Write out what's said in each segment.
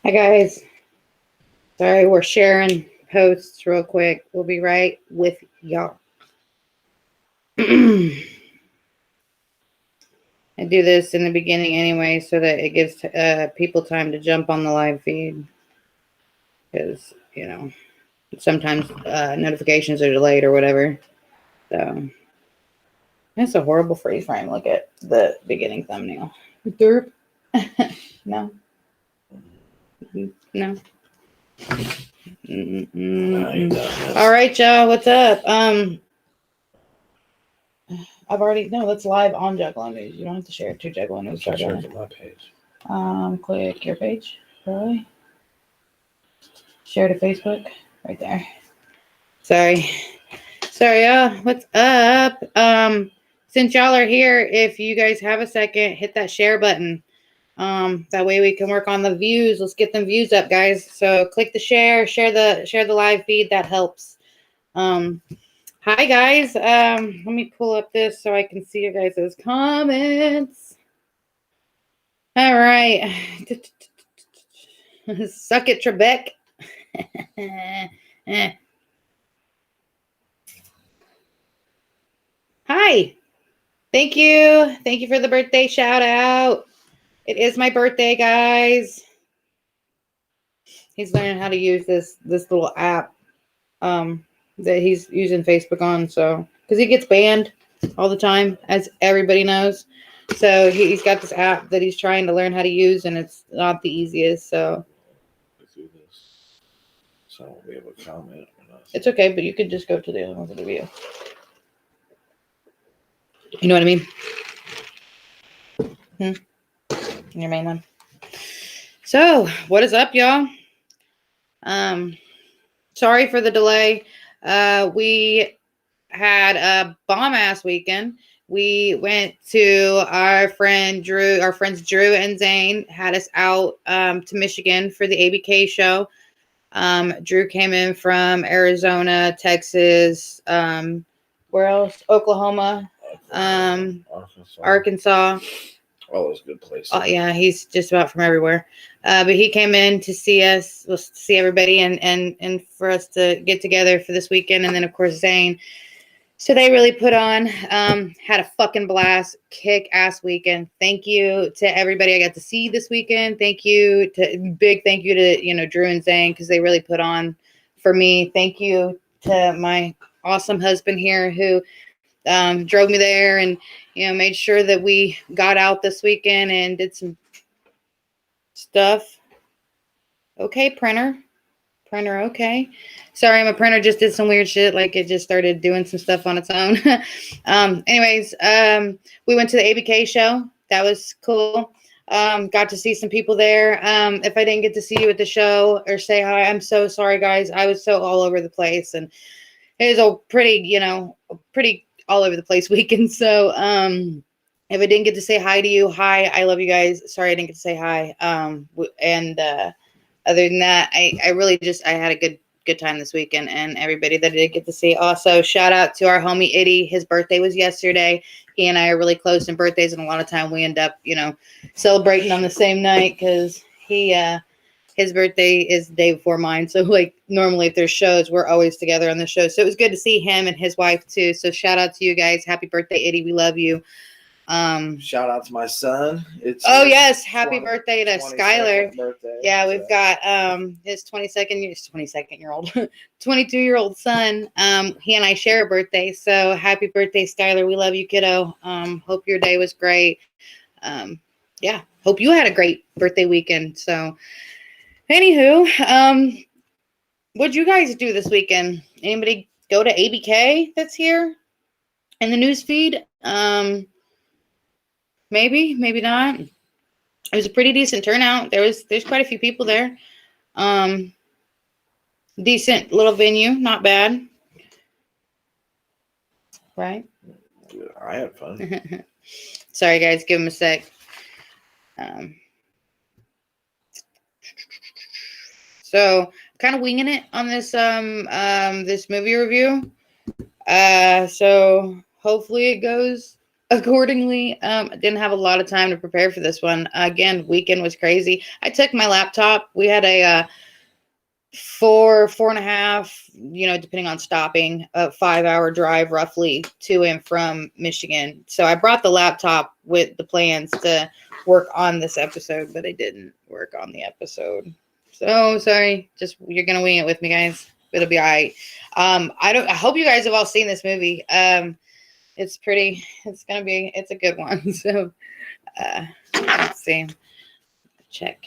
Hi guys. Sorry, we're sharing posts real quick. We'll be right with y'all. I do this in the beginning anyway so that it gives people time to jump on the live feed. Because, sometimes notifications are delayed or whatever. So, that's a horrible freeze frame. Look at the beginning thumbnail. Derp. No. No. All right, y'all. What's up? I've already that's live on Juggalo News. You don't have to share it to Juggalo News. Share it to my page. Click your page. Really? Share to Facebook. Right there. Sorry, y'all. What's up? Since y'all are here, if you guys have a second, hit that share button. That way we can work on the views. Let's get them views up, guys. So click the share the live feed. That helps. Hi guys. Let me pull up this so I can see you guys' comments. All right. Suck it, Trebek. Hi. Thank you. Thank you for the birthday shout out. It is my birthday, guys. He's learning how to use this little app that he's using Facebook on. So, because he gets banned all the time, as everybody knows. So he's got this app that he's trying to learn how to use, and it's not the easiest. So do this, so I won't be able to comment. It's okay, but you could just go to the other ones of the video. You know what I mean? Your main one. So, what is up, y'all? Sorry for the delay. We had a bomb-ass weekend. We went to our friends Drew and Zane had us out to Michigan for the ABK show. Drew came in from Arizona, Texas, where else? Oklahoma, Arkansas. All those good places. Oh yeah, he's just about from everywhere. But he came in to see us, to see everybody, and for us to get together for this weekend. And then of course Zane. So they really put on, had a fucking blast, kick-ass weekend. Thank you to everybody I got to see this weekend. Big thank you to, Drew and Zane, because they really put on for me. Thank you to my awesome husband here who drove me there and, made sure that we got out this weekend and did some stuff. Okay, printer, okay. Sorry, my printer just did some weird shit. Like it just started doing some stuff on its own. Anyways, we went to the ABK show. That was cool. Got to see some people there. If I didn't get to see you at the show or say hi, I'm so sorry, guys. I was so all over the place, and it was a pretty all over the place weekend. So, if I didn't get to say hi to you, hi, I love you guys. Sorry I didn't get to say hi. Other than that, I really I had a good time this weekend, and everybody that I did get to see. Also, shout out to our homie Itty. His birthday was yesterday. He and I are really close in birthdays, and a lot of time we end up, celebrating on the same night because his birthday is the day before mine. So like normally if there's shows, we're always together on the show. So it was good to see him and his wife too. So shout out to you guys. Happy birthday, Itty. We love you. Shout out to my son. Yes, happy birthday to Skylar. Yeah, we've got his 22-year-old 22-year-old son. He and I share a birthday, so happy birthday, Skylar. We love you, kiddo. Hope your day was great. Yeah, hope you had a great birthday weekend. So anywho, what'd you guys do this weekend? Anybody go to ABK that's here in the news feed? Maybe not. It was a pretty decent turnout. There's quite a few people there. Decent little venue, not bad. Right? I had fun. Sorry guys, give him a sec. So kind of winging it on this this movie review. So hopefully it goes accordingly. I didn't have a lot of time to prepare for this one. Again, weekend was crazy. I took my laptop. We had a 4.5, depending on stopping, a 5-hour drive roughly to and from Michigan. So I brought the laptop with the plans to work on this episode, but I didn't work on the episode. So sorry. Just you're gonna wing it with me, guys. It'll be all right. I hope you guys have all seen this movie. It's a good one. So let's see. Check.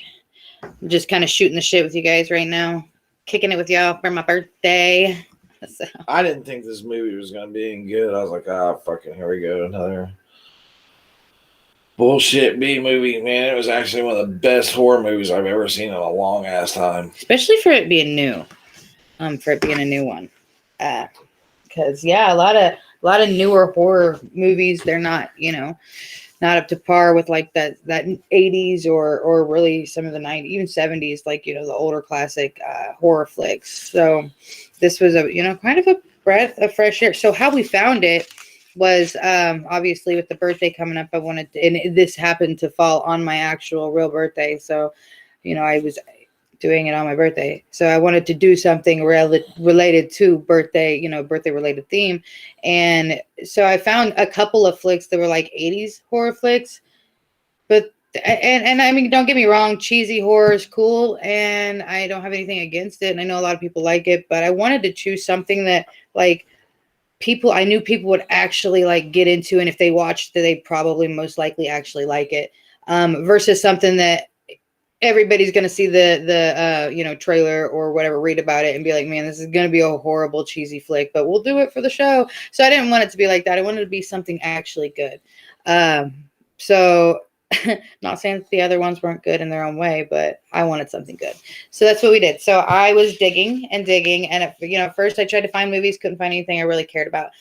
I'm just kind of shooting the shit with you guys right now. Kicking it with y'all for my birthday. So. I didn't think this movie was gonna be any good. I was like, fucking here we go, another bullshit B movie, man. It was actually one of the best horror movies I've ever seen in a long ass time. Especially for it being new. For it being a new one. Because a lot of newer horror movies, they're not, not up to par with like that 80s or really some of the 90s, even 70s, like, the older classic horror flicks. So this was kind of a breath of fresh air. So how we found it was obviously with the birthday coming up, and this happened to fall on my actual real birthday. So, I was doing it on my birthday. So I wanted to do something related to birthday related theme. And so I found a couple of flicks that were like 80s horror flicks. But and I mean, don't get me wrong, cheesy horror is cool and I don't have anything against it. And I know a lot of people like it, but I wanted to choose something that like I knew people would actually like get into, and if they watched it, they probably most likely actually like it. Versus something that everybody's going to see the trailer or whatever, read about it and be like, man, this is going to be a horrible, cheesy flick, but we'll do it for the show. So I didn't want it to be like that. I wanted it to be something actually good. So not saying that the other ones weren't good in their own way, but I wanted something good. So that's what we did. So I was digging, and at first I tried to find movies, couldn't find anything I really cared about.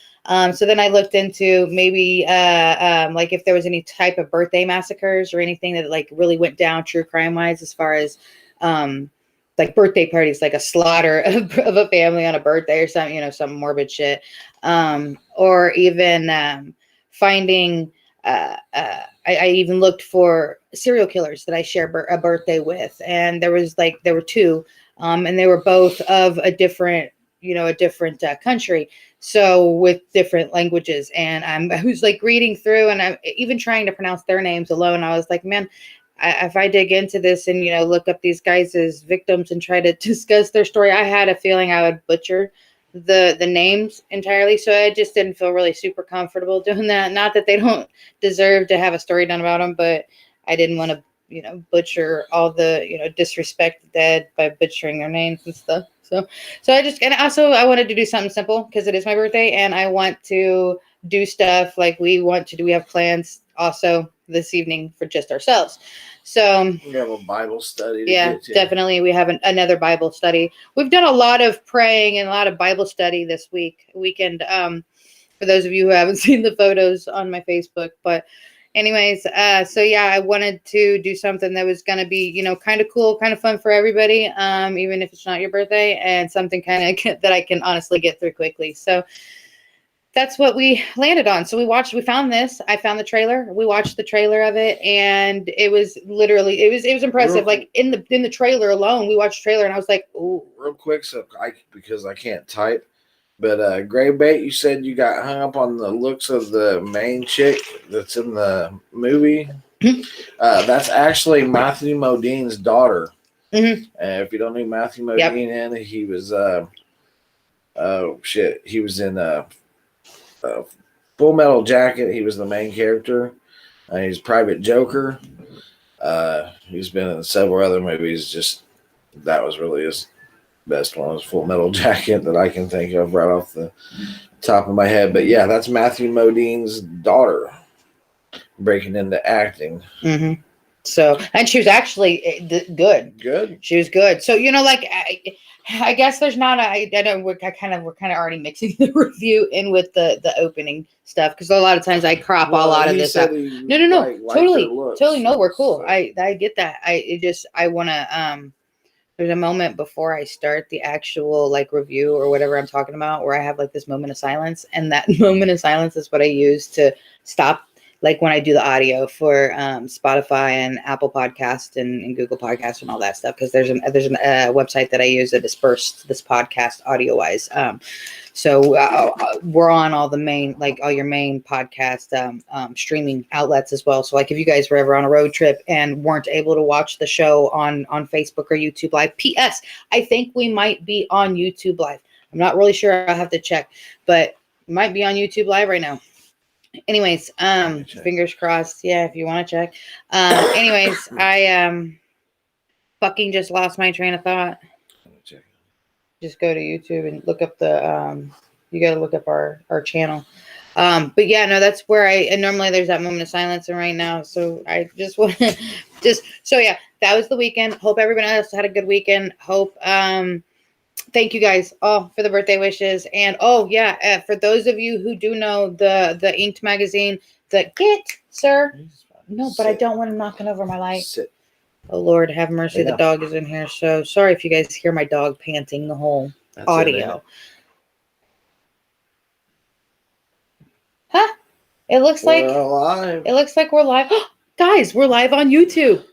So then I looked into maybe like if there was any type of birthday massacres or anything that like really went down true crime wise, as far as like birthday parties, like a slaughter of a family on a birthday or something, some morbid shit. Or even finding I even looked for serial killers that I share a birthday with, and there were two, and they were both of a different country, so with different languages. And I was like reading through, and I'm even trying to pronounce their names alone. I was like, man, if I dig into this and look up these guys as victims and try to discuss their story, I had a feeling I would butcher the names entirely. So I just didn't feel really super comfortable doing that. Not that they don't deserve to have a story done about them, but I didn't want to butcher all the disrespect the dead by butchering their names and stuff. So I wanted to do something simple because it is my birthday and I want to do stuff like we have plans also this evening for just ourselves. So we have a Bible study. Definitely. We have another Bible study. We've done a lot of praying and a lot of Bible study this weekend. For those of you who haven't seen the photos on my Facebook, but anyways, I wanted to do something that was going to be, kind of cool, kind of fun for everybody. Even if it's not your birthday, and something kind of that I can honestly get through quickly. So that's what we landed on. So we found this. I found the trailer. We watched the trailer of it, and it was literally, it was impressive. Like in the trailer alone, we watched the trailer, and I was like, "Ooh!" Real quick, because I can't type, but Gray Bait, you said you got hung up on the looks of the main chick that's in the movie. That's actually Matthew Modine's daughter. Mm-hmm. If you don't know Matthew Modine, he was he was in Full Metal Jacket. He was the main character. He's Private Joker. He's been in several other movies. Just that was really his best one, was Full Metal Jacket that I can think of right off the top of my head. But yeah, that's Matthew Modine's daughter breaking into acting. Mm-hmm. So, and she was actually good. Good. She was good. So, I guess there's not we're kind of already mixing the review in with the opening stuff, because a lot of times I crop a lot of this out. No, totally. No, we're cool. So. I get that. I want to there's a moment before I start the actual like review or whatever I'm talking about where I have like this moment of silence, and that moment of silence is what I use to stop like when I do the audio for Spotify and Apple Podcast and Google Podcast and all that stuff, because there's a website that I use that disperses this podcast audio wise. So we're on all the main, like all your main podcast streaming outlets as well. So like if you guys were ever on a road trip and weren't able to watch the show on Facebook or YouTube Live, P.S. I think we might be on YouTube Live. I'm not really sure. I'll have to check, but might be on YouTube Live right now. Anyways, fingers crossed. Yeah, if you want to check. Anyways, I fucking just lost my train of thought. Just go to YouTube and look up the you got to look up our channel. But yeah, no, that's where and normally there's that moment of silence, and right now, so I just want to so yeah, that was the weekend. Hope everybody else had a good weekend. Hope thank you guys all for the birthday wishes. And oh yeah, for those of you who do know the Inked magazine, sir. No, but I don't want him knocking over my light. Sit. Oh Lord, have mercy. The dog is in here. So sorry if you guys hear my dog panting the whole audio. Huh? It looks like we're alive. It looks like we're live. Guys, we're live on YouTube.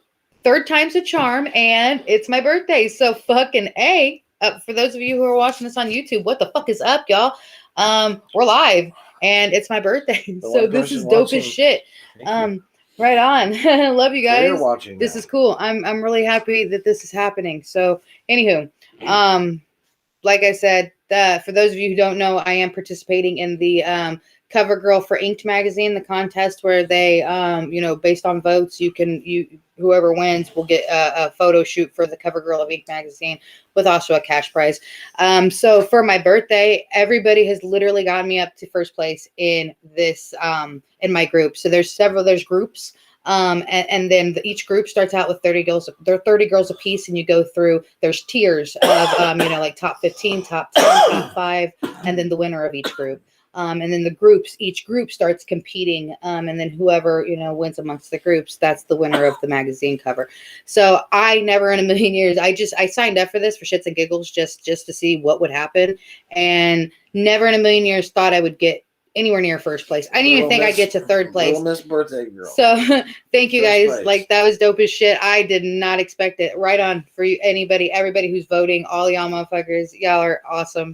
Third time's a charm, and it's my birthday. So fucking A. For those of you who are watching this on YouTube, what the fuck is up, y'all? We're live, and it's my birthday. So this is dope as shit. Right on. Love you guys. You're watching this is cool. I'm really happy that this is happening. So anywho, like I said, for those of you who don't know, I am participating in the Cover Girl for Inked magazine, the contest where they, based on votes, whoever wins will get a photo shoot for the Cover Girl of Inked magazine with also a cash prize. So for my birthday, everybody has literally gotten me up to first place in this, in my group. So there's groups. And then each group starts out with 30 girls. There are 30 girls a piece, and you go through. There's tiers of, like top 15, top 10, top 5, and then the winner of each group. And then each group starts competing. And then whoever, wins amongst the groups, that's the winner of the magazine cover. So I never in a million years, I signed up for this for shits and giggles, just to see what would happen. And never in a million years thought I would get anywhere near first place. I didn't even think I'd get to third place. Little Miss Birthday Girl. So thank you guys. Place. Like that was dope as shit. I did not expect it. Right on for you, everybody who's voting, all y'all motherfuckers. Y'all are awesome.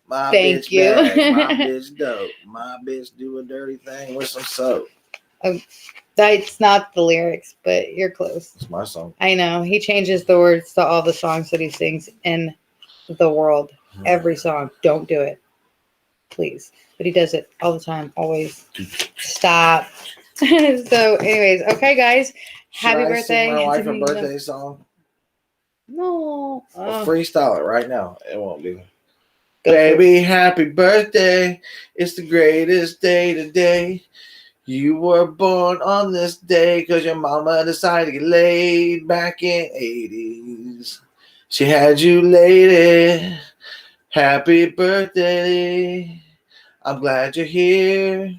My thank bitch you. Bad. My bitch dope. My bitch do a dirty thing with some soap. That's not the lyrics, but you're close. It's my song. I know. He changes the words to all the songs that he sings in the world. Every song. Don't do it. Please. But he does it all the time. Always. Stop. So anyways, okay guys. Happy birthday. Sing my wife a birthday song? No. I'll freestyle it right now. It won't be. Baby, happy birthday. It's the greatest day today. You were born on this day because your mama decided to get laid back in 80s. She had you lady. Happy birthday. I'm glad you're here.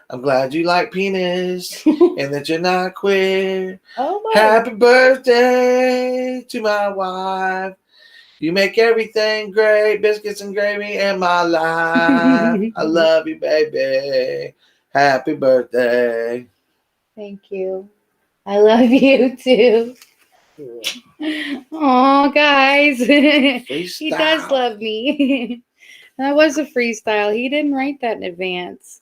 I'm glad you like penis and that you're not queer. Oh my. Happy birthday to my wife. You make everything great, biscuits and gravy in my life. I love you, baby. Happy birthday. Thank you. I love you too. Oh, guys. He does love me. That was a freestyle. He didn't write that in advance.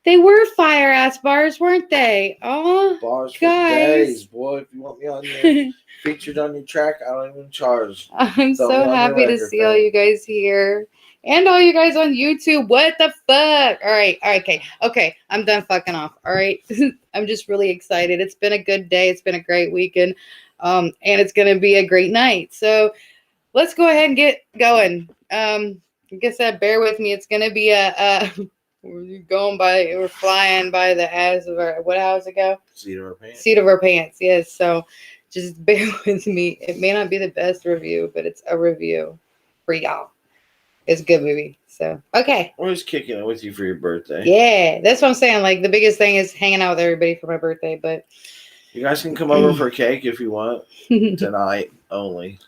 They were fire ass bars, weren't they? Oh, bars for guys. Days, boy. If you want me on your featured on your track, I don't even charge. I'm so happy to see all you guys here and all you guys on YouTube. What the fuck? All right, okay. I'm done fucking off. All right, I'm just really excited. It's been a good day. It's been a great weekend, and it's gonna be a great night. So let's go ahead and get going. Like I said, bear with me. It's gonna be we're flying by the ass of our, what house it go? Seat of our pants. Seat of our pants, yes. So just bear with me. It may not be the best review, but it's a review for y'all. It's a good movie. So, okay. We're just kicking it with you for your birthday. Yeah, that's what I'm saying. Like, the biggest thing is hanging out with everybody for my birthday, but you guys can come over for cake if you want. Tonight only.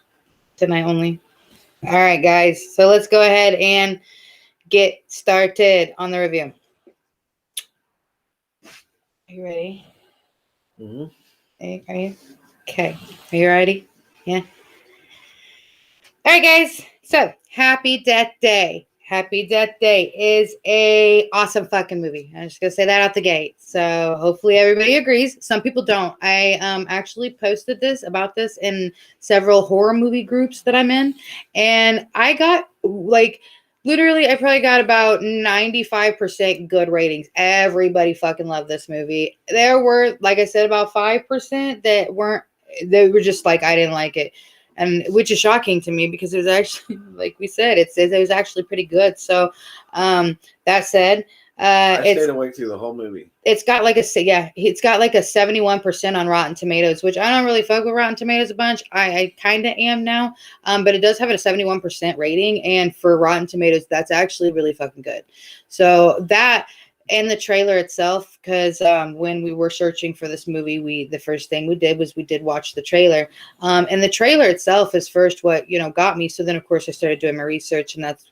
Tonight only. All right, guys. So let's go ahead and get started on the review. Are you ready? Hmm. Are you? Okay. Are you ready? Yeah. All right, guys. So, Happy Death Day. Happy Death Day is a awesome fucking movie. I'm just gonna say that out the gate. So hopefully everybody agrees. Some people don't. I actually posted this about this in several horror movie groups that I'm in, and I got like literally I probably got about 95% good ratings. Everybody fucking loved this movie. There were, like I said, about 5% that weren't. They were just like, I didn't like it, and which is shocking to me because it was actually, like we said, it was actually pretty good. So that said, I it's stayed awake through the whole movie. it's got like it's got like a 71% on Rotten Tomatoes, which I don't really fuck with Rotten Tomatoes a bunch. I kind of am now, but it does have a 71% rating, and for Rotten Tomatoes, that's actually really fucking good. So that and the trailer itself, because when we were searching for this movie, the first thing we did was we did watch the trailer, and the trailer itself is first what got me. So then of course I started doing my research, and that's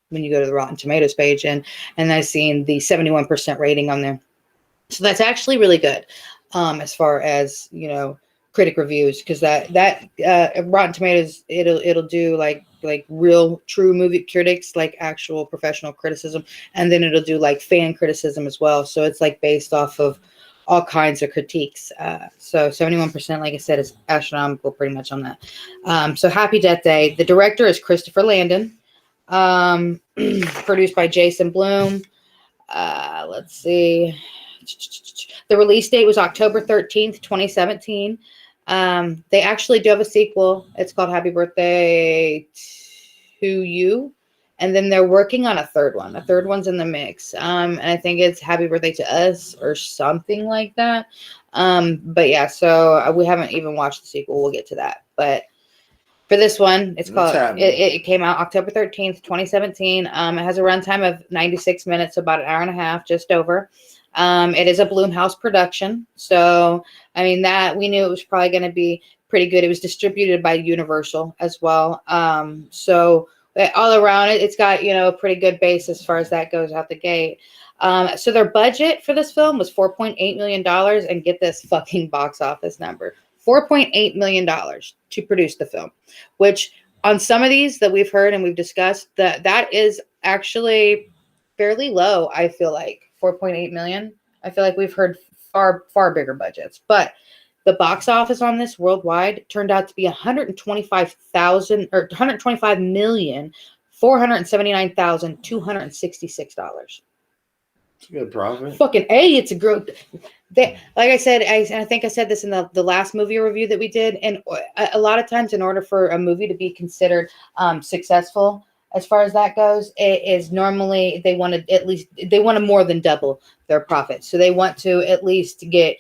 when you go to the Rotten Tomatoes page, and I seen the 71% rating on there. So that's actually really good, as far as critic reviews, because that Rotten Tomatoes, it'll do like real true movie critics, like actual professional criticism, and then it'll do like fan criticism as well. So it's like based off of all kinds of critiques. So 71%, like I said, is astronomical pretty much on that. So Happy Death Day. The director is Christopher Landon. Produced by Jason Blum. Let's see. The release date was October 13th, 2017. They actually do have a sequel. It's called Happy Birthday to You. And then they're working on a third one. A third one's in the mix. And I think it's Happy Birthday to Us or something like that. But yeah, so we haven't even watched the sequel. We'll get to that. But for this one, it came out October 13th, 2017. It has a runtime of 96 minutes, so about an hour and a half, just over. It is a Blumhouse production. So, I mean, that we knew it was probably going to be pretty good. It was distributed by Universal as well. So all around it's got, a pretty good base as far as that goes out the gate. So their budget for this film was $4.8 million, and get this fucking box office number. $4.8 million to produce the film, which on some of these that we've heard and we've discussed, that is actually fairly low. I feel like 4.8 million. I feel like we've heard far bigger budgets, but the box office on this worldwide turned out to be $125,000 or $125,479,266. It's a good profit. Fucking A, it's a growth. Like I said, I think I said this in the last movie review that we did, and a lot of times in order for a movie to be considered successful, as far as that goes, it is normally they want to more than double their profit. So they want to at least get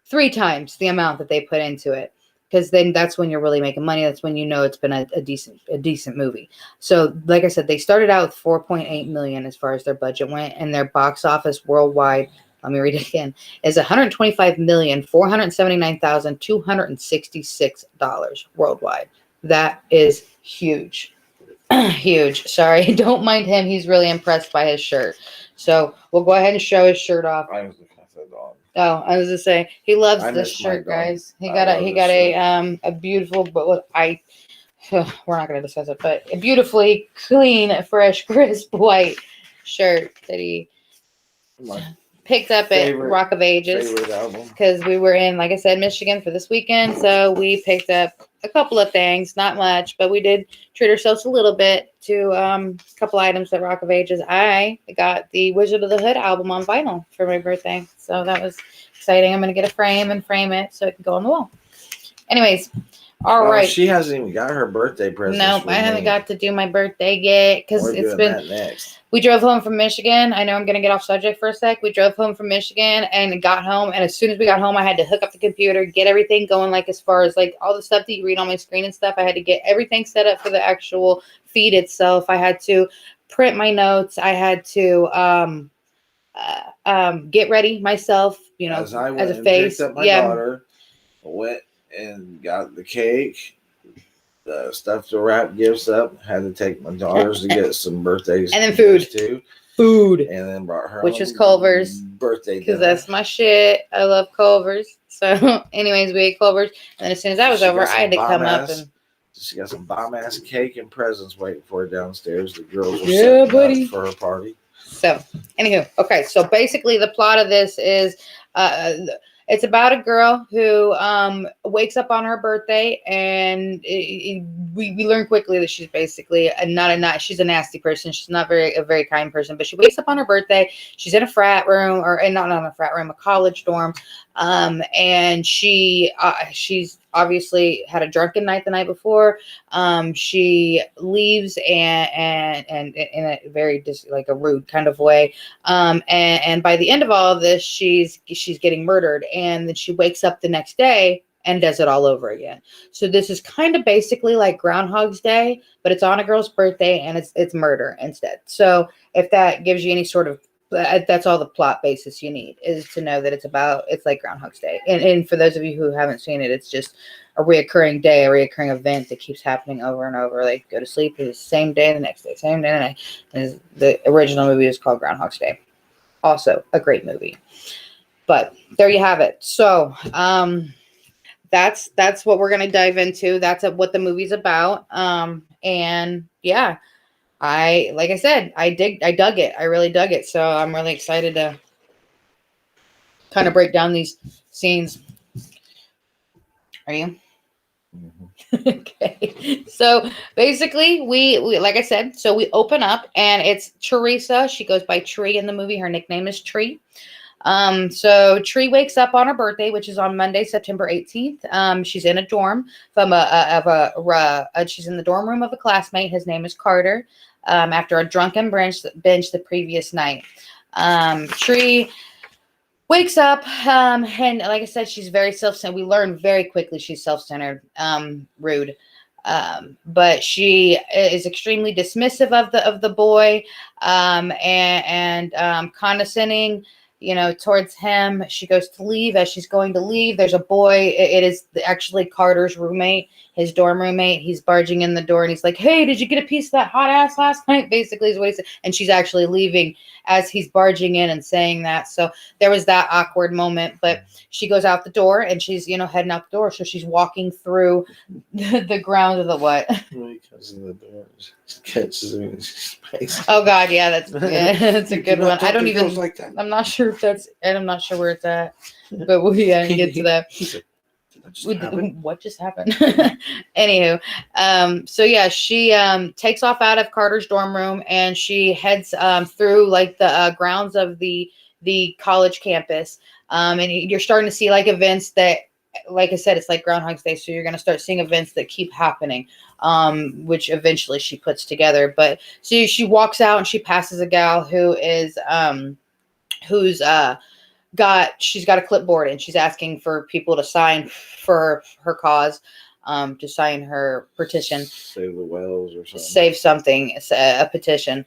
3 times the amount that they put into it, because then that's when you're really making money. That's when it's been a decent movie. So like I said, they started out with 4.8 million as far as their budget went, and their box office worldwide, let me read it again, is $125,479,266 worldwide. That is huge. Huge. Sorry, don't mind him. He's really impressed by his shirt. So we'll go ahead and show his shirt off. I was looking at the dog. Oh, I was just saying he loves this shirt, guys. He got a beautiful, but what we're not going to discuss it, but a beautifully clean, fresh, crisp white shirt that he picked up at Rock of Ages, because we were in, like I said, Michigan for this weekend. So we picked up a couple of things, not much, but we did treat ourselves a little bit to a couple items at Rock of Ages. I got the Wizard of the Hood album on vinyl for my birthday, so that was exciting. I'm going to get a frame and frame it so it can go on the wall. Anyways, all right. She hasn't even got her birthday present. Nope, I haven't got to do my birthday yet, because it's been. That next. We drove home from Michigan. I know I'm going to get off subject for a sec. We drove home from Michigan and got home. And as soon as we got home, I had to hook up the computer, get everything going, like as far as like all the stuff that you read on my screen and stuff. I had to get everything set up for the actual feed itself. I had to print my notes. I had to get ready myself, as I as went a face. Picked up my daughter, went and got the cake. The stuff to wrap gifts up. Had to take my daughters to get some birthdays and then food too. food, and then brought her which own was Culver's, birthday because dinner. that's my shit. I love Culver's. So, anyways, we ate Culver's, and then as soon as that was She over, got I had to some come up bomb-ass- and She got some bomb ass cake and presents waiting for her downstairs. The girls were Yeah, setting buddy. up for her party. So, anywho, okay. So basically, the plot of this is, it's about a girl who wakes up on her birthday, and we learn quickly that she's basically she's a nasty person. She's not a very kind person. But she wakes up on her birthday. She's in a frat room, or not in a frat room, a college dorm, and she's obviously had a drunken night the night before. She leaves and in a very like a rude kind of way. And by the end of all of this, she's getting murdered, and then she wakes up the next day and does it all over again. So this is kind of basically like Groundhog's Day, but it's on a girl's birthday and it's murder instead. So if that gives you any sort of that's all the plot basis you need, is to know that it's like Groundhog's Day. And for those of you who haven't seen it, it's just a reoccurring day, a reoccurring event that keeps happening over and over. Like go to sleep, it's the same day the next day, same day the next. And the original movie is called Groundhog's Day. Also a great movie. But there you have it. So that's what we're gonna dive into. That's what the movie's about. And yeah. Like I said, I dug it. I really dug it. So I'm really excited to kind of break down these scenes. Are you? Mm-hmm. Okay. So basically we like I said, so we open up and it's Teresa. She goes by Tree in the movie. Her nickname is Tree. So Tree wakes up on her birthday, which is on Monday, September 18th. She's in a dorm she's in the dorm room of a classmate. His name is Carter. After a drunken binge the previous night. Tree wakes up, and like I said, she's very self-centered. We learn very quickly she's self-centered, rude. But she is extremely dismissive of the boy, and condescending, towards him. She goes to leave. As she's going to leave, there's a boy. It is actually Carter's roommate, his dorm roommate. He's barging in the door and he's like, "Hey, did you get a piece of that hot ass last night?" Basically is what he said. And she's actually leaving as he's barging in and saying that. So there was that awkward moment, but she goes out the door and she's, heading out the door. So she's walking through the grounds of the what? When he comes in the door, catches him in his face. Oh God, yeah, that's a good one. I don't even like that. I'm not sure if that's, and I'm not sure where it's at, but we'll get to that. What just happened? Anywho, so yeah, she takes off out of Carter's dorm room and she heads through like the grounds of the college campus. And you're starting to see like events that, like I said, it's like Groundhog's Day. So you're going to start seeing events that keep happening, which eventually she puts together. But so she walks out and she passes a gal who is she's got a clipboard and she's asking for people to sign for her cause, to sign her petition. Save the whales or something. Save something. It's a petition,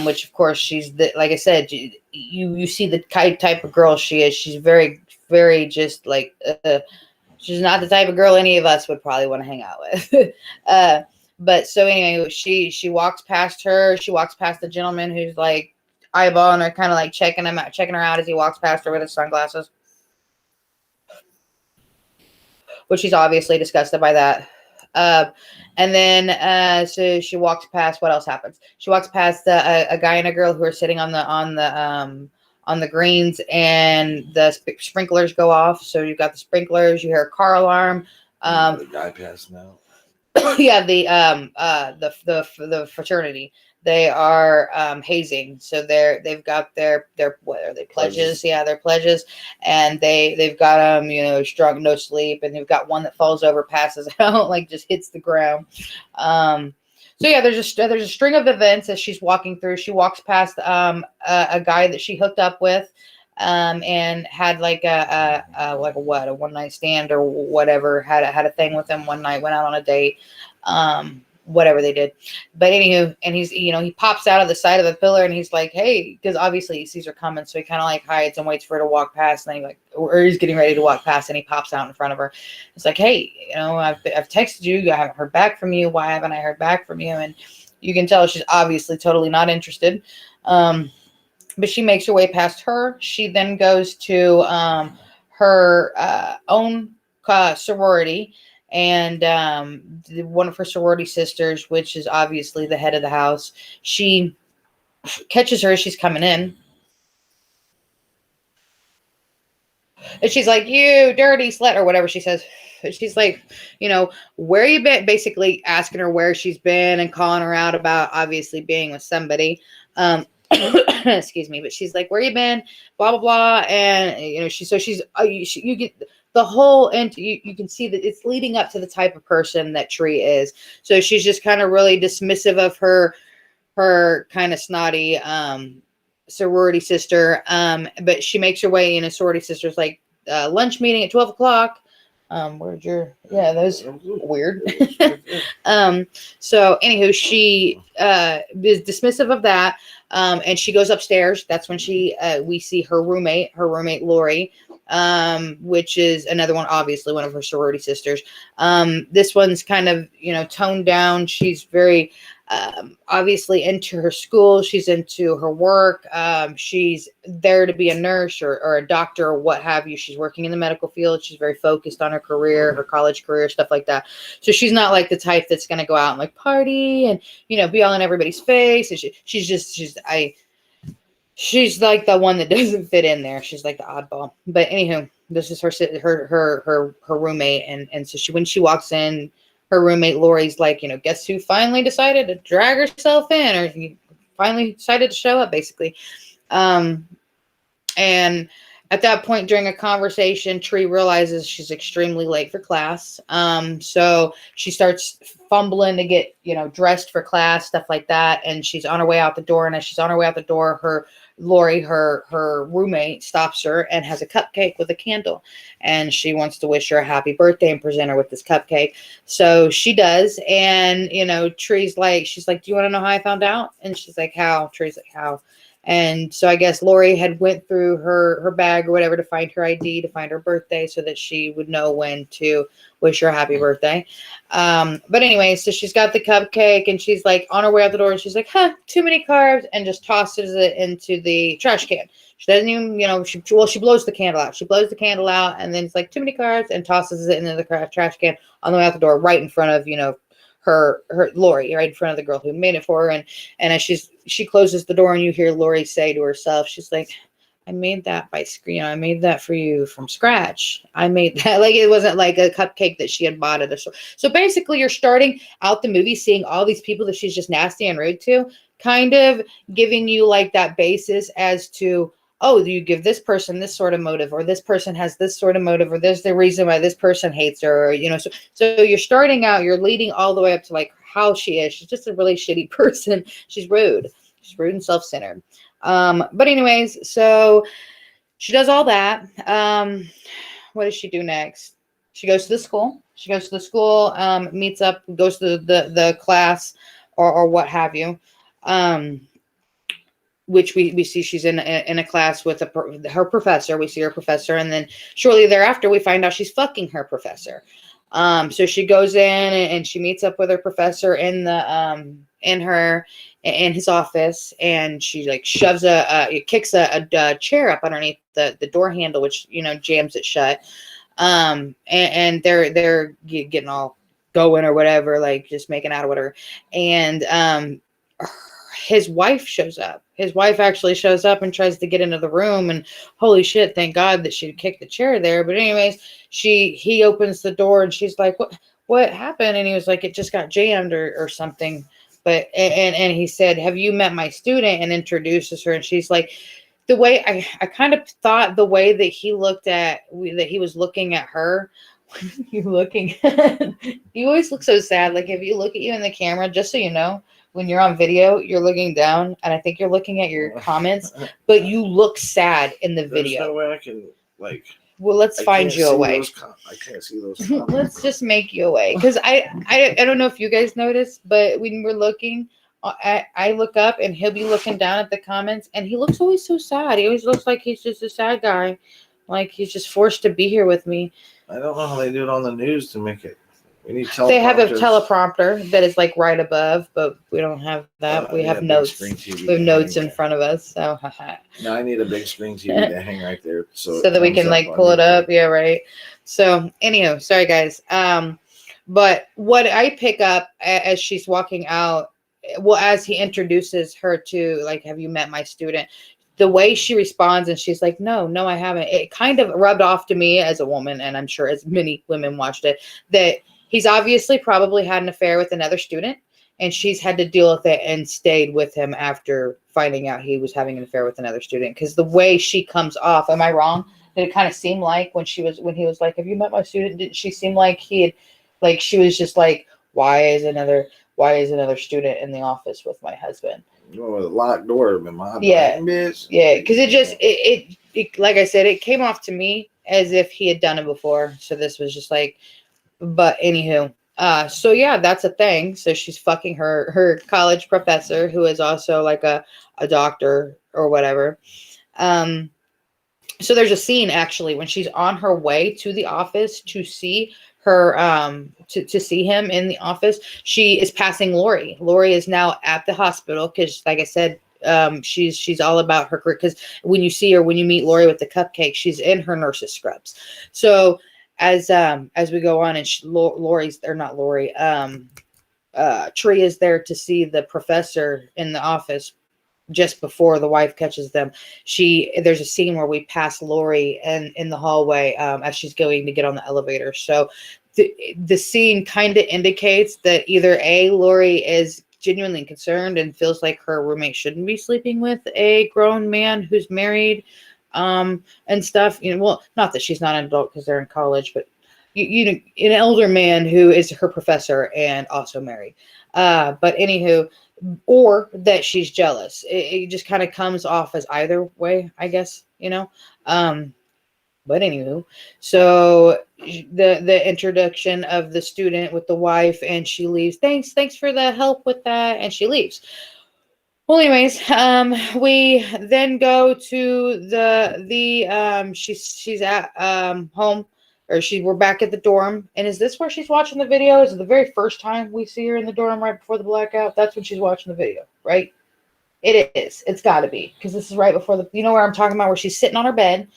which of course she's like I said, you see the type of girl she is. She's very, very just like, she's not the type of girl any of us would probably want to hang out with. But so anyway, she walks past her. She walks past the gentleman who's like eyeballing her, kind of like checking her out as he walks past her with his sunglasses, which she's obviously disgusted by that. And then so she walks past. What else happens? She walks past a guy and a girl who are sitting on the greens, and the sprinklers go off. So you've got the sprinklers. You hear a car alarm. The guy passing out. Yeah, the fraternity. They are hazing, so they've got their what are they, pledges? Yeah, their pledges, and they've got them strong, no sleep, and they've got one that falls over, passes out, like just hits the ground. So yeah, there's a string of events as she's walking through. She walks past a guy that she hooked up with, and had like a one night stand or whatever. Had a thing with him one night. Went out on a date. Whatever they did. But anywho, and he's, he pops out of the side of the pillar and he's like, "Hey," because obviously he sees her coming. So he kind of like hides and waits for her to walk past. And then he's getting ready to walk past and he pops out in front of her. It's like, "Hey, I've texted you. I haven't heard back from you. Why haven't I heard back from you?" And you can tell she's obviously totally not interested. But she makes her way past her. She then goes to her own sorority, and one of her sorority sisters, which is obviously the head of the house, she catches her as she's coming in. And she's like, "You dirty slut," or whatever she says. She's like, "Where you been?" Basically asking her where she's been and calling her out about obviously being with somebody. Excuse me, but she's like, "Where you been?" Blah blah blah, and you get the whole, and you can see that it's leading up to the type of person that Tree is. So she's just kind of really dismissive of her kind of snotty sorority sister. But she makes her way in a sorority sister's like lunch meeting at 12 o'clock. That was weird. So anywho, she is dismissive of that. And she goes upstairs. That's when we see her roommate Lori, which is another one, obviously one of her sorority sisters. This one's kind of, toned down. She's very obviously into her school. She's into her work. She's there to be a nurse or a doctor or what have you. She's working in the medical field. She's very focused on her career, her college career, stuff like that. So she's not like the type that's going to go out and like party and, be all in everybody's face. And she's like the one that doesn't fit in there. She's like the oddball. But anywho, this is her roommate. And so when she walks in, her roommate Lori's like, guess who finally decided to drag herself in, or finally decided to show up, basically. And at that point during a conversation, Tree realizes she's extremely late for class. So she starts fumbling to get, dressed for class, stuff like that. And she's on her way out the door. And as she's on her way out the door, Lori, her roommate, stops her and has a cupcake with a candle. And she wants to wish her a happy birthday and present her with this cupcake. So she does. And, she's like, "Do you want to know how I found out?" And she's like, "How?" Tree's like, "How?" And so I guess Lori had went through her bag or whatever to find her ID, to find her birthday, so that she would know when to wish her a happy birthday. But anyway, so she's got the cupcake and she's like on her way out the door and she's like, "Too many carbs," and just tosses it into the trash can. She doesn't even, she blows the candle out. She blows the candle out and then it's like, "Too many carbs," and tosses it into the trash can on the way out the door, right in front of, her Lori, right in front of the girl who made it for her. And as she closes the door and you hear Lori say to herself, she's like, "I made that I made that for you from scratch. I made that." Like, it wasn't like a cupcake that she had bought at a store. So basically you're starting out the movie seeing all these people that she's just nasty and rude to, kind of giving you like that basis as to, oh, you give this person this sort of motive, or this person has this sort of motive, or there's the reason why this person hates her, or, so you're starting out, you're leading all the way up to like how she is. She's just a really shitty person. She's rude and self-centered. But anyways, so she does all that. What does she do next? She goes to the school. Meets up, goes to the class or what have you. Which we see she's in a class with her professor. We see her professor, and then shortly thereafter, we find out she's fucking her professor. So she goes in and she meets up with her professor in his office, and she like kicks a chair up underneath the door handle, which jams it shut. And they're getting all going or whatever, like just making out or whatever, and his wife shows up. His wife actually shows up and tries to get into the room, and holy shit, thank God that she kicked the chair there. But anyways, he opens the door and she's like, what happened? And he was like, "It just got jammed or something." But and he said, "Have you met my student?" and introduces her. And she's like, the way I kind of thought the way that he was looking at her. You looking you always look so sad. Like, if you look at you in the camera, just so you know, when you're on video, you're looking down, and I think you're looking at your comments, but you look sad in the video. There's no way I can, like... Well, let's find you a way. I can't see those comments. Let's just make you a way. Because I don't know if you guys noticed, but when we're looking, I look up, and he'll be looking down at the comments, and he looks always so sad. He always looks like he's just a sad guy. Like, he's just forced to be here with me. I don't know how they do it on the news to make it We need They have a teleprompters. teleprompter that is like right above, but we don't have that. We I have need a big notes. screen TV We have to notes hang in there. front of us, so No, I need a big screen TV to hang right there, so that we it can comes like on pull it YouTube. up. Yeah, right. So anyhow, sorry guys. But what I pick up as she's walking out, well, as he introduces her to, like, have you met my student? The way she responds, and she's like, no, I haven't. It kind of rubbed off to me as a woman, and I'm sure as many women watched it, that he's obviously probably had an affair with another student, and she's had to deal with it and stayed with him after finding out he was having an affair with another student. Because the way she comes off, am I wrong? Did it kind of seem like when he was like, have you met my student? Did she seem like he had, like, she was just like, why is another student in the office with my husband? Oh, a locked door, man. My Yeah. bitch. Yeah, because it like I said, it came off to me as if he had done it before. So this was just like, but anywho, so yeah, that's a thing. So she's fucking her college professor, who is also like a doctor or whatever. So there's a scene actually when she's on her way to the office to see her to see him in the office. She is passing Lori. Lori is now at the hospital because, like I said, she's all about her career. Because when you see her, when you meet Lori with the cupcake, she's in her nurse's scrubs. So as we go on, and Lori's, or not Lori, Tree is there to see the professor in the office just before the wife catches them. There's a scene where we pass Lori in the hallway as she's going to get on the elevator. So the scene kind of indicates that either A, Lori is genuinely concerned and feels like her roommate shouldn't be sleeping with a grown man who's married, and stuff. Well, not that she's not an adult because they're in college, but an elder man who is her professor and also married. But anywho, or that she's jealous. It just kind of comes off as either way, I guess, but anywho, so the introduction of the student with the wife, and she leaves. Thanks for the help with that, and she leaves. Well, anyways, we then go to she's at home, or we're back at the dorm. And is this where she's watching the video? Is it the very first time we see her in the dorm right before the blackout? That's when she's watching the video, right? It is. It's got to be, because this is right before where I'm talking about, where she's sitting on her bed.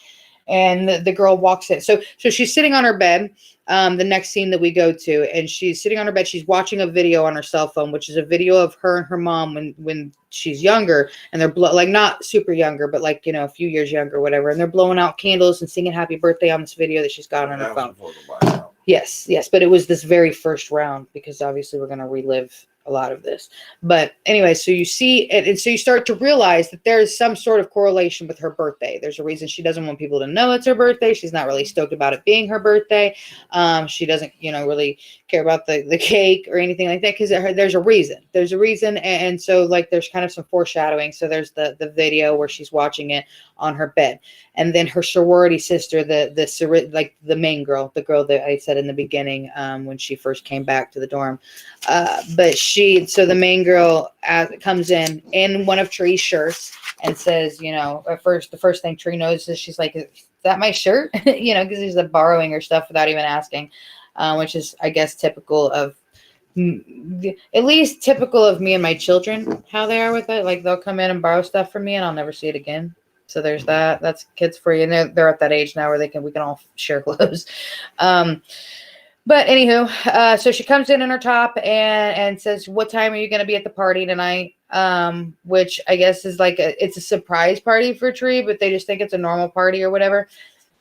And the girl walks in. So she's sitting on her bed. The next scene that we go to, and she's sitting on her bed. She's watching a video on her cell phone, which is a video of her and her mom when she's younger, and they're like not super younger, but like a few years younger, whatever. And they're blowing out candles and singing "Happy Birthday" on this video that she's got on her phone. Yes, but it was this very first round, because obviously we're gonna relive a lot of this. But anyway, so you see, and so you start to realize that there is some sort of correlation with her birthday. There's a reason she doesn't want people to know it's her birthday. She's not really stoked about it being her birthday. She doesn't, really care about the cake or anything like that, because there's a reason. There's a reason, and so like there's kind of some foreshadowing. So there's the video where she's watching it on her bed, and then her sorority sister, the main girl, the girl that I said in the beginning, when she first came back to the dorm, so the main girl comes in one of Tree's shirts and says, the first thing Tree notices, she's like, is that my shirt? Because he's like borrowing her stuff without even asking, which is, I guess, typical of, at least typical of me and my children, how they are with it. Like, they'll come in and borrow stuff from me and I'll never see it again. So there's that. That's kids for you. And they're at that age now where we can all share clothes. But anywho, so she comes in her top and says, "What time are you going to be at the party tonight?" Which I guess is like it's a surprise party for Tree, but they just think it's a normal party or whatever.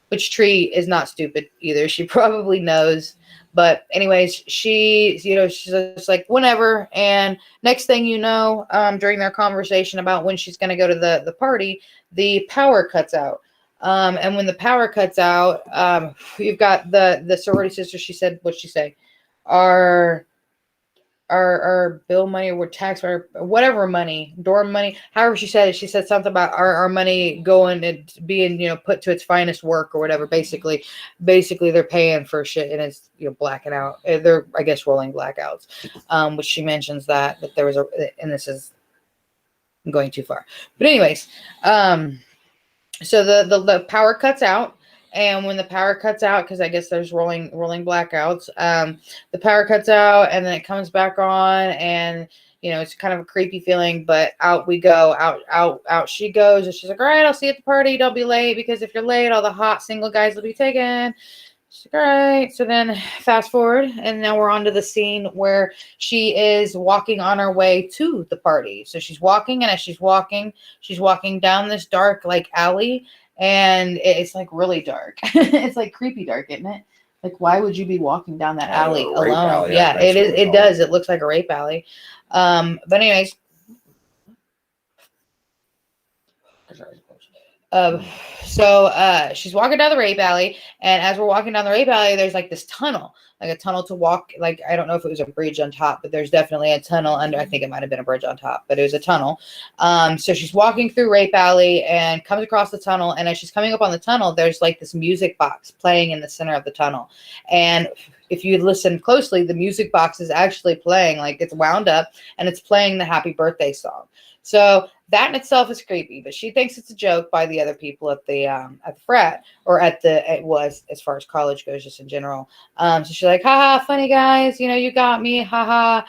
Which Tree is not stupid either. She probably knows. But anyways, she's just like, whenever. And next thing you know, during their conversation about when she's going to go to the party, the power cuts out. And when the power cuts out, you've got the sorority sister. She said, what'd she say? Our bill money, or tax, or whatever money, dorm money, however she said it. She said something about our money going and being, put to its finest work or whatever. Basically they're paying for shit, and it's, blacking out. They're, I guess, rolling blackouts. Which she mentions that there was and this is going too far. But anyways, so the power cuts out, and when the power cuts out, because I guess there's rolling blackouts, the power cuts out and then it comes back on, and it's kind of a creepy feeling, but out we go, out she goes, and she's like, all right, I'll see you at the party, don't be late, because if you're late, all the hot single guys will be taken. She's like, all right. So then fast forward, and now we're on to the scene where she is walking on her way to the party. So she's walking, and as she's walking down this dark like alley, and it's like really dark. It's like creepy dark, isn't it? Like, why would you be walking down that alley alone? Alley, yeah, it is. It does. It looks like a rape alley. But anyways, so she's walking down the rape alley, and as we're walking down the rape alley, there's like this tunnel, like a tunnel to walk. Like, I don't know if it was a bridge on top, but there's definitely a tunnel under. I think it might have been a bridge on top, but it was a tunnel. So she's walking through rape alley and comes across the tunnel, and as she's coming up on the tunnel, there's like this music box playing in the center of the tunnel. And if you listen closely, the music box is actually playing, like it's wound up, and it's playing the Happy Birthday song. So that in itself is creepy, but she thinks it's a joke by the other people at the frat, or it was, as far as college goes, just in general. So she's like, haha, funny guys, you got me, haha,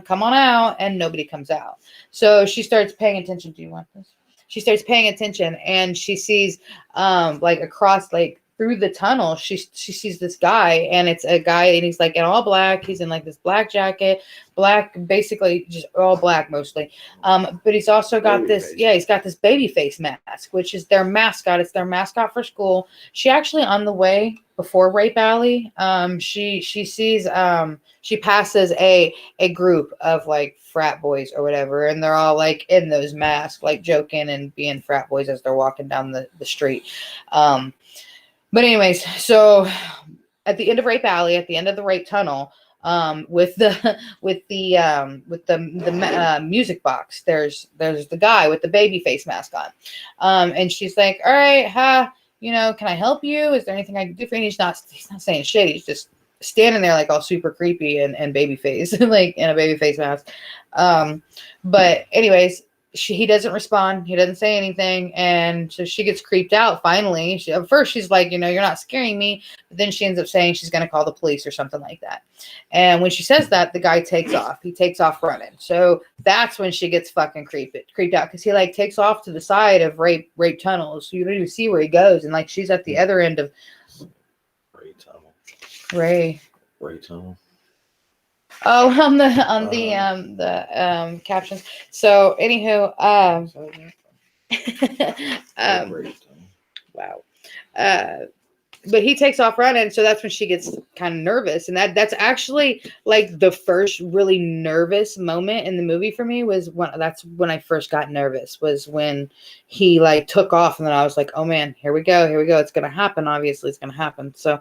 come on out, and nobody comes out. So she starts paying attention. Do you want this? She starts paying attention, and she sees like across, like through the tunnel, she sees this guy, and it's a guy, and he's like in all black. He's in like this black jacket, black, basically just all black mostly. But he's also got he's got this baby face mask, which is their mascot. It's their mascot for school. She actually, on the way before Rape Alley, she sees she passes a group of like frat boys or whatever, and they're all like in those masks, like joking and being frat boys as they're walking down the street. But anyways, so at the end of Rape Alley, at the end of the rape tunnel, with the music box, there's the guy with the baby face mask on, and she's like, all right, can I help you? Is there anything I can do for you? He's not saying shit. He's just standing there like all super creepy and baby face, like in a baby face mask. But anyways, he doesn't respond. He doesn't say anything. And so she gets creeped out finally. At first she's like, you're not scaring me. But then she ends up saying she's going to call the police or something like that. And when she says that, the guy takes off. He takes off running. So that's when she gets fucking creeped out, because he like takes off to the side of rape tunnels. So you don't even see where he goes. And like she's at the other end of Ray tunnel. Ray tunnel. Oh, on the captions. So, anywho, wow. But he takes off running, so that's when she gets kind of nervous, and that's actually like the first really nervous moment in the movie for me. That's when I first got nervous, was when he like took off, and then I was like, oh man, here we go, it's gonna happen. Obviously, it's gonna happen. So,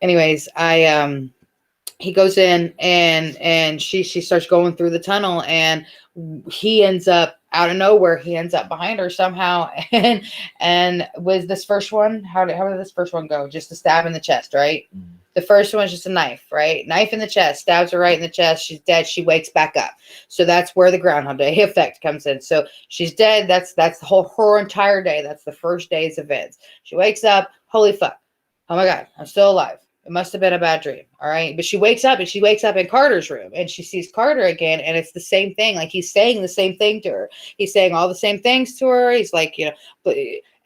anyways, he goes in, and she starts going through the tunnel, and he ends up out of nowhere. He ends up behind her somehow. And was this first one? How did this first one go? Just a stab in the chest, right? Mm-hmm. The first one's just a knife, right? Knife in the chest, stabs her right in the chest. She's dead. She wakes back up. So that's where the Groundhog Day effect comes in. So she's dead. That's the her entire day. That's the first day's events. She wakes up. Holy fuck. Oh my God, I'm still alive. It must have been a bad dream. All right. But she wakes up in Carter's room, and she sees Carter again. And it's the same thing. Like, he's saying the same thing to her. He's saying all the same things to her. He's like, but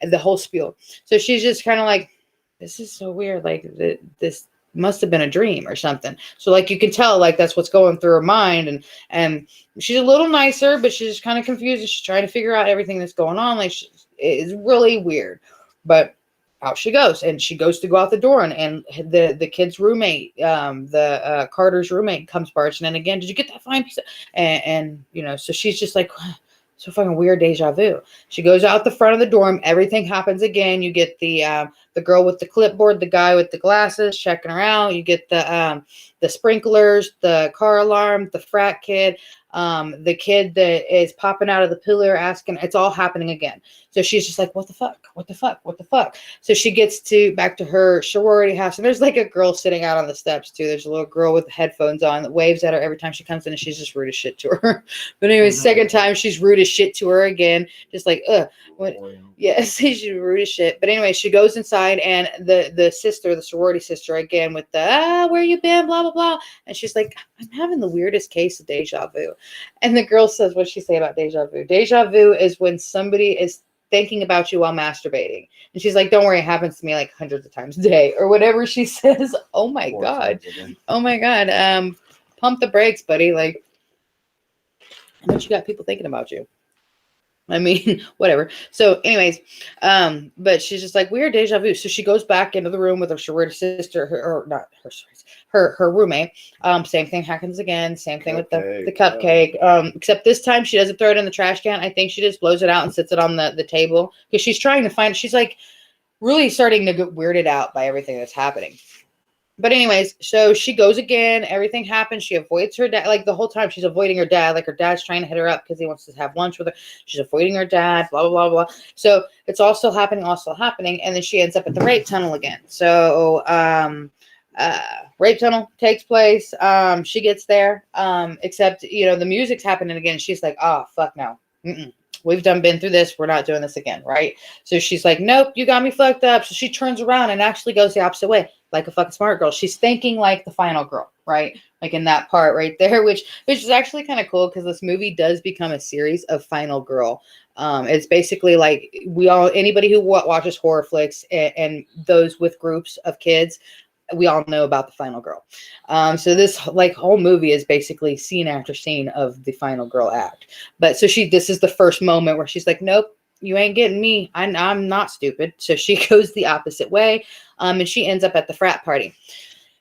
the whole spiel. So she's just kind of like, this is so weird. Like, this must have been a dream or something. So like, you can tell, like, that's what's going through her mind. And she's a little nicer, but she's just kind of confused. She's trying to figure out everything that's going on. Like, it's really weird, but out she goes, and she goes to go out the door, and the kid's roommate, Carter's roommate, comes barging in again. Did you get that fine piece of, and so she's just like, so fucking weird, deja vu. She goes out the front of the dorm. Everything happens again. You get the girl with the clipboard, the guy with the glasses checking her out. You get the sprinklers, the car alarm, the frat kid. The kid that is popping out of the pillar asking, it's all happening again. So she's just like, what the fuck? What the fuck? What the fuck? So she gets back to her sorority house, and there's like a girl sitting out on the steps too. There's a little girl with headphones on that waves at her every time she comes in, and she's just rude as shit to her. But anyway, second time she's rude as shit to her again, just like, what? Yes, she's rude as shit. But anyway, she goes inside, and the sister, the sorority sister, again with the where you been, blah blah blah, and she's like, I'm having the weirdest case of deja vu. And the girl says, what'd she say about deja vu? Deja vu is when somebody is thinking about you while masturbating. And she's like, don't worry, it happens to me like hundreds of times a day or whatever she says. Oh my God. Oh my God. Pump the brakes, buddy. Like, how much you got people thinking about you? I mean, whatever. So anyways, but she's just like, weird deja vu. So she goes back into the room with her sorority sister, her roommate. Same thing happens again. Same thing with the cupcake. Except this time she doesn't throw it in the trash can. I think she just blows it out and sits it on the table because she's trying to find, she's like really starting to get weirded out by everything that's happening. But anyways, so she goes again. Everything happens. She avoids her dad. Like the whole time she's avoiding her dad. Like her dad's trying to hit her up because he wants to have lunch with her. She's avoiding her dad, blah, blah, blah, blah. So it's all still happening. And then she ends up at the rape tunnel again. So rape tunnel takes place. She gets there. Except, the music's happening again. She's like, oh, fuck no. Mm-mm. We've been through this. We're not doing this again, right? So she's like, nope, you got me fucked up. So she turns around and actually goes the opposite way, like a fucking smart girl. She's thinking like the final girl, right? Like in that part right there, which is actually kind of cool because this movie does become a series of Final Girl. It's basically like anybody who watches horror flicks and those with groups of kids, we all know about the final girl. So this like whole movie is basically scene after scene of the final girl act. But so this is the first moment where she's like, nope, you ain't getting me. I'm not stupid. So she goes the opposite way. And she ends up at the frat party.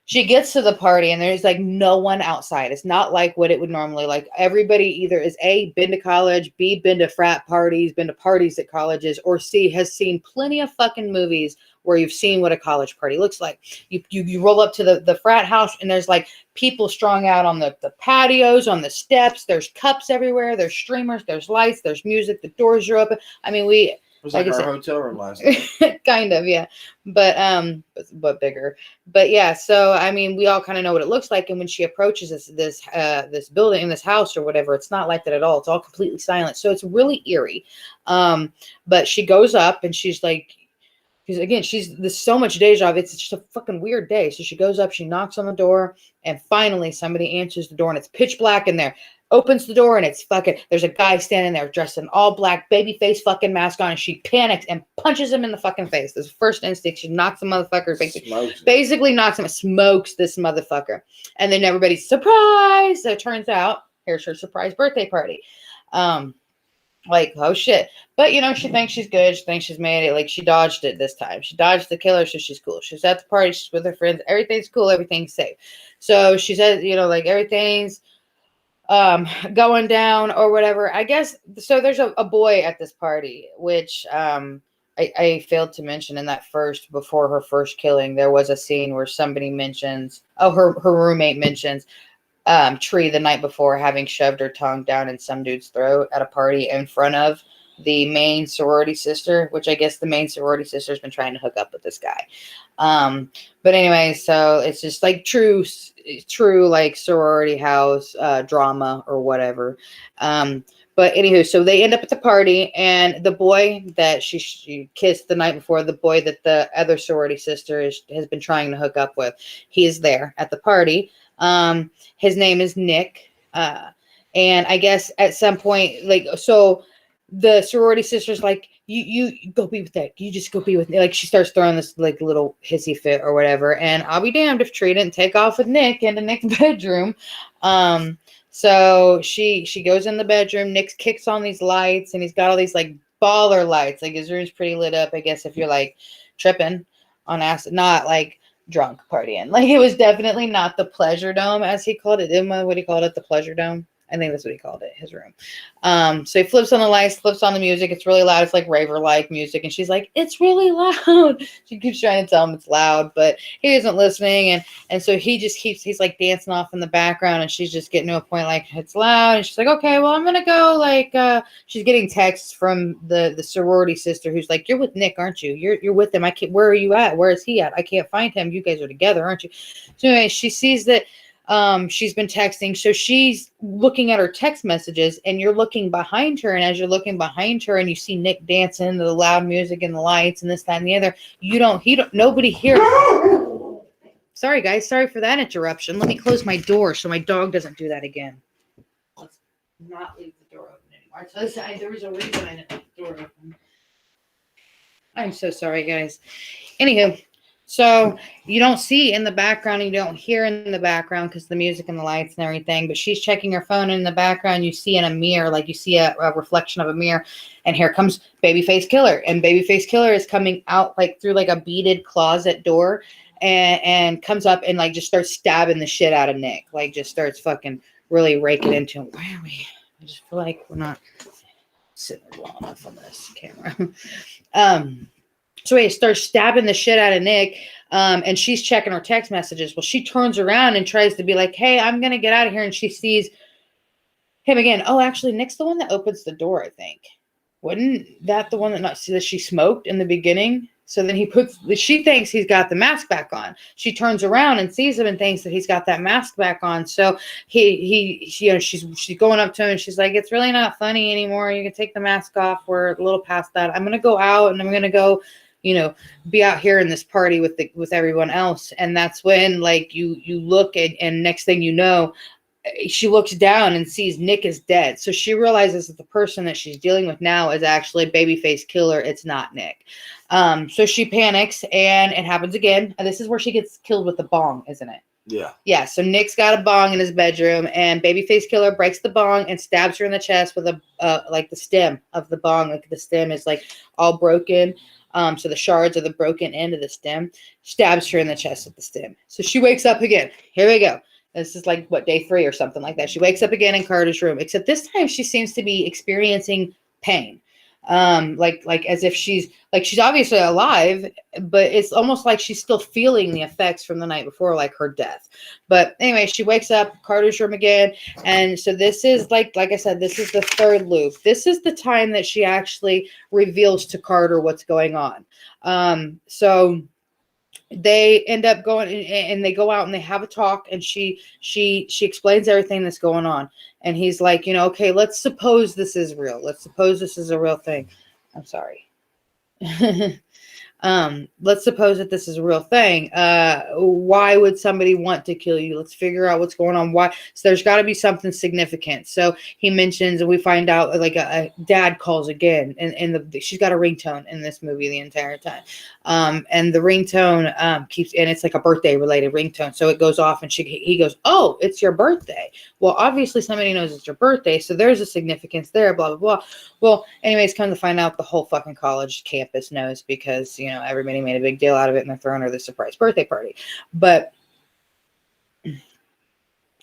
She gets to the party and there's like no one outside. It's not like what it would normally like. Everybody either is A, been to college, B, been to frat parties, been to parties at colleges, or C, has seen plenty of fucking movies where you've seen what a college party looks like. You roll up to the frat house and there's like people strung out on the patios, on the steps. There's cups everywhere. There's streamers. There's lights. There's music. The doors are open. I mean, it was like our hotel room last night. Kind of, yeah. But bigger. But yeah, so I mean, we all kind of know what it looks like. And when she approaches this building, this house or whatever, it's not like that at all. It's all completely silent. So it's really eerie. But she goes up and she's like, because again, there's so much deja vu. It's just a fucking weird day. So she goes up, she knocks on the door, and finally somebody answers the door, and it's pitch black in there. Opens the door, and it's there's a guy standing there dressed in all black, baby face fucking mask on, and she panics and punches him in the fucking face. This first instinct, she knocks the motherfucker, basically knocks him, smokes this motherfucker. And then everybody's surprised. So it turns out, here's her surprise birthday party. Like, oh shit. But she thinks she's good. She thinks she's made it. Like, she dodged it this time. She dodged the killer, so she's cool. She's at the party. She's with her friends. Everything's cool. Everything's safe. So she says, like everything's going down or whatever. I guess, so there's a boy at this party, which I failed to mention in that before her first killing, there was a scene where somebody mentions, her roommate mentions, Tree the night before having shoved her tongue down in some dude's throat at a party in front of the main sorority sister, which I guess the main sorority sister has been trying to hook up with this guy. But anyway, so it's just like true like sorority house drama or whatever. But anywho, so they end up at the party, and the boy that she kissed the night before, the boy that the other sorority sister has been trying to hook up with, he is there at the party. His name is Nick. And I guess at some point, like, so the sorority sister's like, you go be with Nick. You just go be with Nick. Like, she starts throwing this like little hissy fit or whatever. And I'll be damned if Tree didn't take off with Nick into Nick's bedroom. So she goes in the bedroom. Nick kicks on these lights, and he's got all these like baller lights. Like, his room's pretty lit up, I guess, if you're like tripping on acid, not like drunk partying. Like, it was definitely not the Pleasure Dome, as he called it. What he called it, the Pleasure Dome. I think that's what he called it, his room. So he flips on the lights, flips on the music. It's really loud. It's like raver-like music. And she's like, it's really loud. She keeps trying to tell him it's loud, but he isn't listening. And so he's like dancing off in the background, and she's just getting to a point like, it's loud. And she's like, okay, well, I'm going to go. Like, she's getting texts from the sorority sister who's like, you're with Nick, aren't you? You're with him. Where are you at? Where is he at? I can't find him. You guys are together, aren't you? So anyway, she sees that she's been texting. So she's looking at her text messages, and you're looking behind her. And as you're looking behind her and you see Nick dancing to the loud music and the lights and this, that, and the other, nobody hears. Sorry, guys. Sorry for that interruption. Let me close my door so my dog doesn't do that again. Let's not leave the door open anymore. So there was a reason I didn't leave the door open. I'm so sorry, guys. Anywho. So you don't see in the background, you don't hear in the background because the music and the lights and everything, but she's checking her phone, and in the background you see in a mirror, like you see a reflection of a mirror, and here comes Babyface Killer. And Babyface Killer is coming out like through like a beaded closet door and comes up and like just starts stabbing the shit out of Nick. Like just starts fucking really raking into him. Why are we? I just feel like we're not sitting there long enough on this camera. So he starts stabbing the shit out of Nick, and she's checking her text messages. Well, she turns around and tries to be like, hey, I'm going to get out of here. And she sees him again. Oh, actually, Nick's the one that opens the door, I think. Wasn't that the one that she smoked in the beginning? So then she thinks he's got the mask back on. She turns around and sees him and thinks that he's got that mask back on. So she's going up to him and she's like, it's really not funny anymore. You can take the mask off. We're a little past that. I'm going to go out and I'm going to go, be out here in this party with everyone else. And that's when like you look and next thing you know, she looks down and sees Nick is dead. So she realizes that the person that she's dealing with now is actually Babyface Killer. It's not Nick. So she panics and it happens again. And this is where she gets killed with the bong, isn't it? Yeah. Yeah. So Nick's got a bong in his bedroom, and Babyface Killer breaks the bong and stabs her in the chest with like the stem of the bong. Like the stem is like all broken. So the shards are the broken end of the stem. Stabs her in the chest with the stem. So she wakes up again. Here we go. This is like day 3 or something like that. She wakes up again in Carter's room, except this time she seems to be experiencing pain. Like as if she's obviously alive, but it's almost like she's still feeling the effects from the night before, like her death. But anyway, she wakes up Carter's room again. And so this is like I said, this is the 3rd loop. This is the time that she actually reveals to Carter what's going on. So they end up going and they go out and they have a talk, and she explains everything that's going on. And he's like, okay, let's suppose this is real. Let's suppose this is a real thing. I'm sorry. Let's suppose that this is a real thing. Why would somebody want to kill you? Let's figure out what's going on. Why? So there's got to be something significant. So he mentions, and we find out like a dad calls again, and she's got a ringtone in this movie the entire time. And the ringtone keeps, and it's like a birthday related ringtone. So it goes off, and he goes, oh, it's your birthday. Well, obviously somebody knows it's your birthday, so there's a significance there. Blah blah blah. Well, anyways, come to find out, the whole fucking college campus knows because everybody made a big deal out of it, and they're throwing her the surprise birthday party. But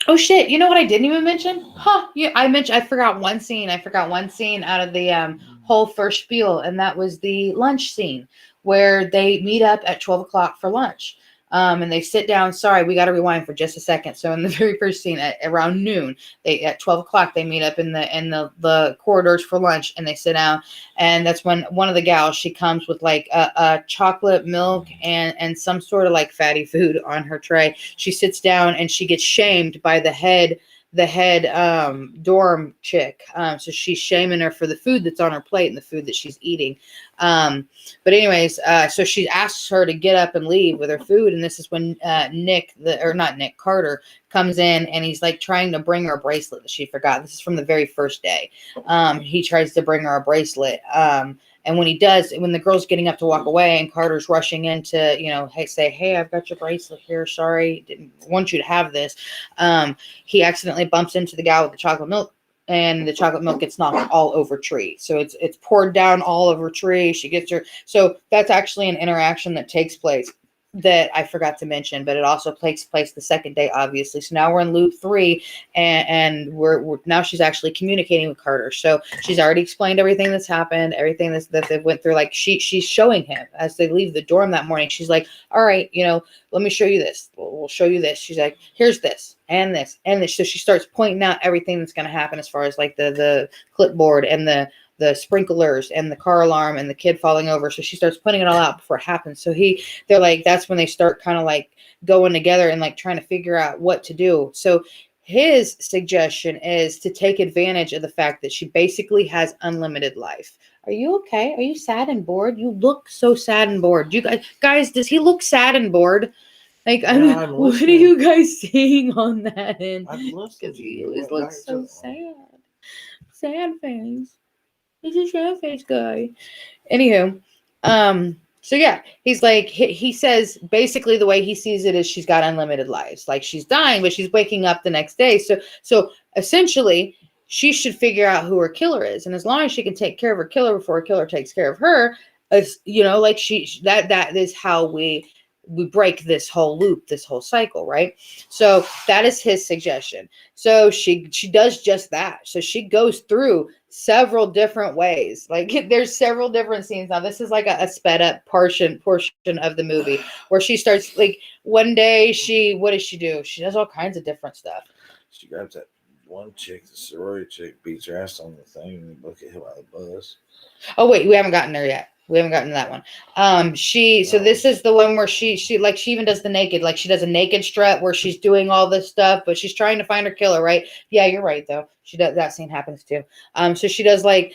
oh shit, you know what I didn't even mention? Yeah, I forgot one scene. I forgot one scene out of the whole first spiel, and that was the lunch scene where they meet up at 12 o'clock for lunch. And they sit down. Sorry, we got to rewind for just a second. So in the very first scene, at around noon, at 12 o'clock, they meet up in the corridors for lunch, and they sit down. And that's when one of the gals, she comes with like a chocolate milk and some sort of like fatty food on her tray. She sits down and she gets shamed by the head dorm chick. So she's shaming her for the food that's on her plate and the food that she's eating. But anyways, so she asks her to get up and leave with her food. And this is when Carter comes in, and he's like trying to bring her a bracelet that she forgot. This is from the very first day. He tries to bring her a bracelet. And when he does, when the girl's getting up to walk away and Carter's rushing in to, hey, I've got your bracelet here. Sorry, didn't want you to have this. He accidentally bumps into the guy with the chocolate milk, and the chocolate milk gets knocked all over Tree. So it's poured down all over Tree. She gets her. So that's actually an interaction that takes place that I forgot to mention, but it also takes place the second day, obviously. So now we're in loop 3, and we're now she's actually communicating with Carter. So she's already explained everything that's happened, everything that they went through. Like she's showing him as they leave the dorm that morning. She's like, all right, let me show you this. We'll show you this. She's like, here's this and this and this. So she starts pointing out everything that's going to happen as far as like the clipboard and the sprinklers and the car alarm and the kid falling over. So she starts putting it all out before it happens. So they're like, that's when they start kind of like going together and like trying to figure out what to do. So his suggestion is to take advantage of the fact that she basically has unlimited life. Are you okay? Are you sad and bored? You look so sad and bored. You guys, does he look sad and bored? Like, I'm what are you guys seeing on that end? Because he always looks so sad. Sad face. He's a sad face guy. Anywho, so yeah, he's like, he says basically the way he sees it is she's got unlimited lives. Like she's dying, but she's waking up the next day. So essentially, she should figure out who her killer is, and as long as she can take care of her killer before her killer takes care of her, like that is how we break this whole loop, this whole cycle, right? So that is his suggestion. So she does just that. So she goes through several different ways. Like there's several different scenes. Now this is like a sped up portion of the movie where she starts like one day what does she do? She does all kinds of different stuff. She grabs that one chick, the sorority chick, beats her ass on the thing and book it out of the bus. Oh wait, we haven't gotten there yet. We haven't gotten to that one. So this is the one where she even does the naked, like she does a naked strut where she's doing all this stuff, but she's trying to find her killer, right? Yeah, you're right though. She does, that scene happens too. So she does like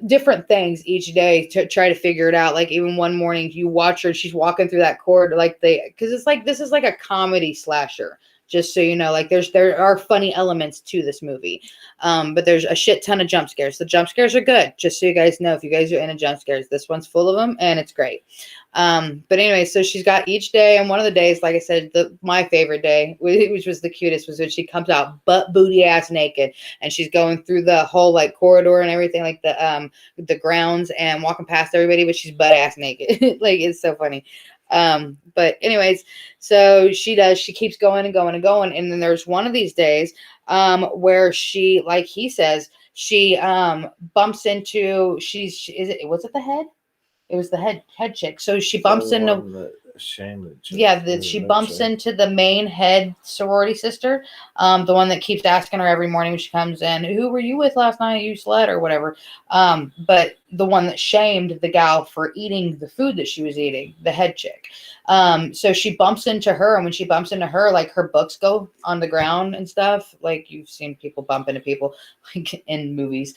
different things each day to try to figure it out. Like even one morning you watch her, she's walking through that corridor, because it's like, this is like a comedy slasher. Just so you know, like there are funny elements to this movie, but there's a shit ton of jump scares. The jump scares are good, just so you guys know. If you guys are into jump scares, this one's full of them, and it's great. But anyway, so she's got each day, and one of the days, like I said, my favorite day, which was the cutest, was when she comes out butt booty ass naked, and she's going through the whole like corridor and everything, like the grounds, and walking past everybody, but she's butt ass naked. Like it's so funny. But anyways, so she keeps going and going and going. And then there's one of these days, where she, like he says, she, bumps into, was it the head? It was the head chick. So she bumps into, she bumps into the main head sorority sister, the one that keeps asking her every morning when she comes in, who were you with last night, you slut or whatever. But the one that shamed the gal for eating the food that she was eating, the head chick. So she bumps into her, and when she bumps into her, like her books go on the ground and stuff. Like you've seen people bump into people like in movies.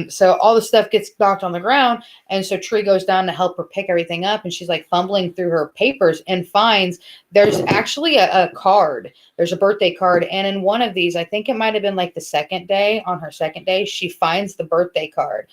So all the stuff gets knocked on the ground, and so Tree goes down to help her pick everything up, and she's like fumbling through her papers and finds there's actually a card. There's a birthday card, and in one of these, I think it might have been like the second day, on her second day, she finds the birthday card,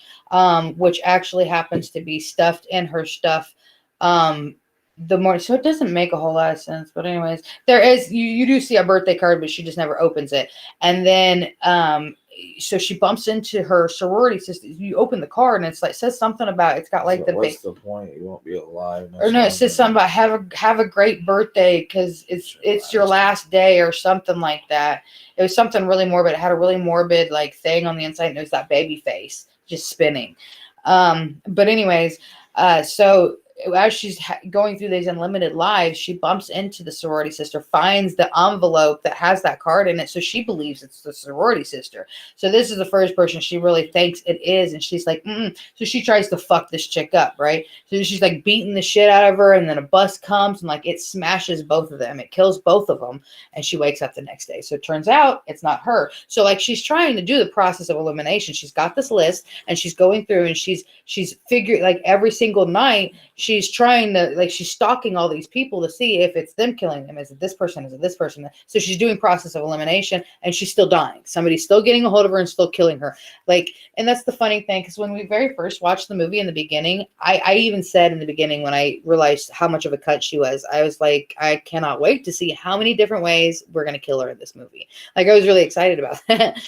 which actually happens to be stuffed in her stuff. So it doesn't make a whole lot of sense, but anyways, there is, you do see a birthday card, but she just never opens it. And then so she bumps into her sorority sister. You open the card and it's like, says something about, it's got like what's the point? You won't be alive. Or no, it says something about have a great birthday because it's your last day or something like that. It was something really morbid. It had a really morbid like thing on the inside, and it was that baby face just spinning. But anyways, so as she's going through these unlimited lives, she bumps into the sorority sister, finds the envelope that has that card in it. So she believes it's the sorority sister. So this is the first person she really thinks it is. And she's like, So she tries to fuck this chick up, right? So she's like beating the shit out of her. And then a bus comes and like it smashes both of them. It kills both of them. And she wakes up the next day. So it turns out it's not her. So like she's trying to do the process of elimination. She's got this list and she's going through and she's figuring like every single night. She's trying to, like, she's stalking all these people to see if it's them killing them. Is it this person? Is it this person? So she's doing process of elimination and she's still dying. Somebody's still getting a hold of her and still killing her. Like, and that's the funny thing, because when we very first watched the movie in the beginning, I even said in the beginning when I realized how much of a cut she was, I was like, I cannot wait to see how many different ways we're going to kill her in this movie. Like, I was really excited about that.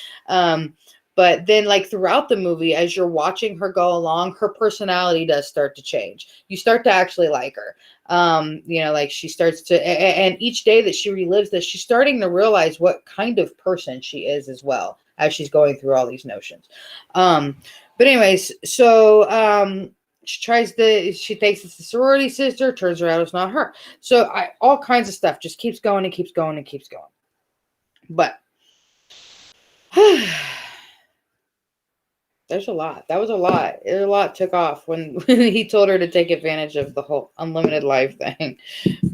But then, like, throughout the movie, as you're watching her go along, her personality does start to change. You start to actually like her. Like, she starts to, and each day that she relives this, she's starting to realize what kind of person she is as well as she's going through all these notions. But anyways, so she thinks it's the sorority sister, turns around, it's not her. So all kinds of stuff just keeps going and keeps going and keeps going. But there's a lot. That was a lot. A lot took off when he told her to take advantage of the whole unlimited life thing.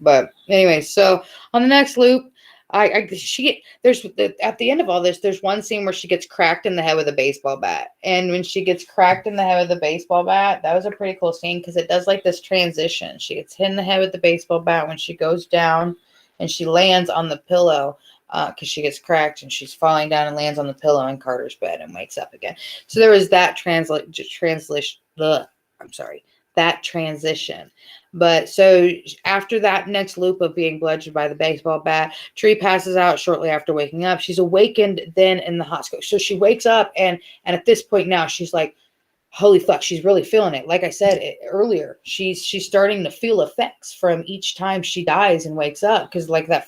But anyway, so on the next loop, there's at the end of all this, there's one scene where she gets cracked in the head with a baseball bat. And when she gets cracked in the head with a baseball bat, that was a pretty cool scene because it does like this transition. She gets hit in the head with the baseball bat when she goes down and she lands on the pillow. Because she gets cracked and she's falling down and lands on the pillow in Carter's bed and wakes up again. So there was that that transition. But so after that next loop of being bludgeoned by the baseball bat, Tree passes out shortly after waking up. She's awakened then in the hospital. So she wakes up and at this point now she's like, holy fuck, she's really feeling it. Like I said earlier, she's starting to feel effects from each time she dies and wakes up. Because like that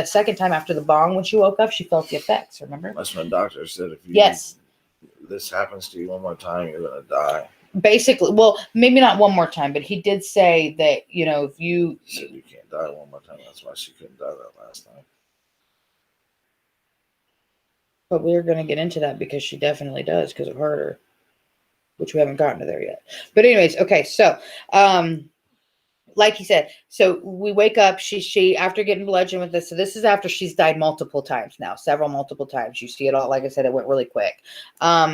second time after the bong when she woke up, she felt the effects, remember? That's when the doctor said if this happens to you one more time, you're going to die. Basically, well, maybe not one more time, but he did say that, if you... He said you can't die one more time. That's why she couldn't die that last time. But we're going to get into that because she definitely does because of Harder. Which we haven't gotten to there yet. But anyways, okay, so like he said, so we wake up, she after getting bludgeoned with this, so this is after she's died multiple times now, multiple times. You see it all, like I said, it went really quick.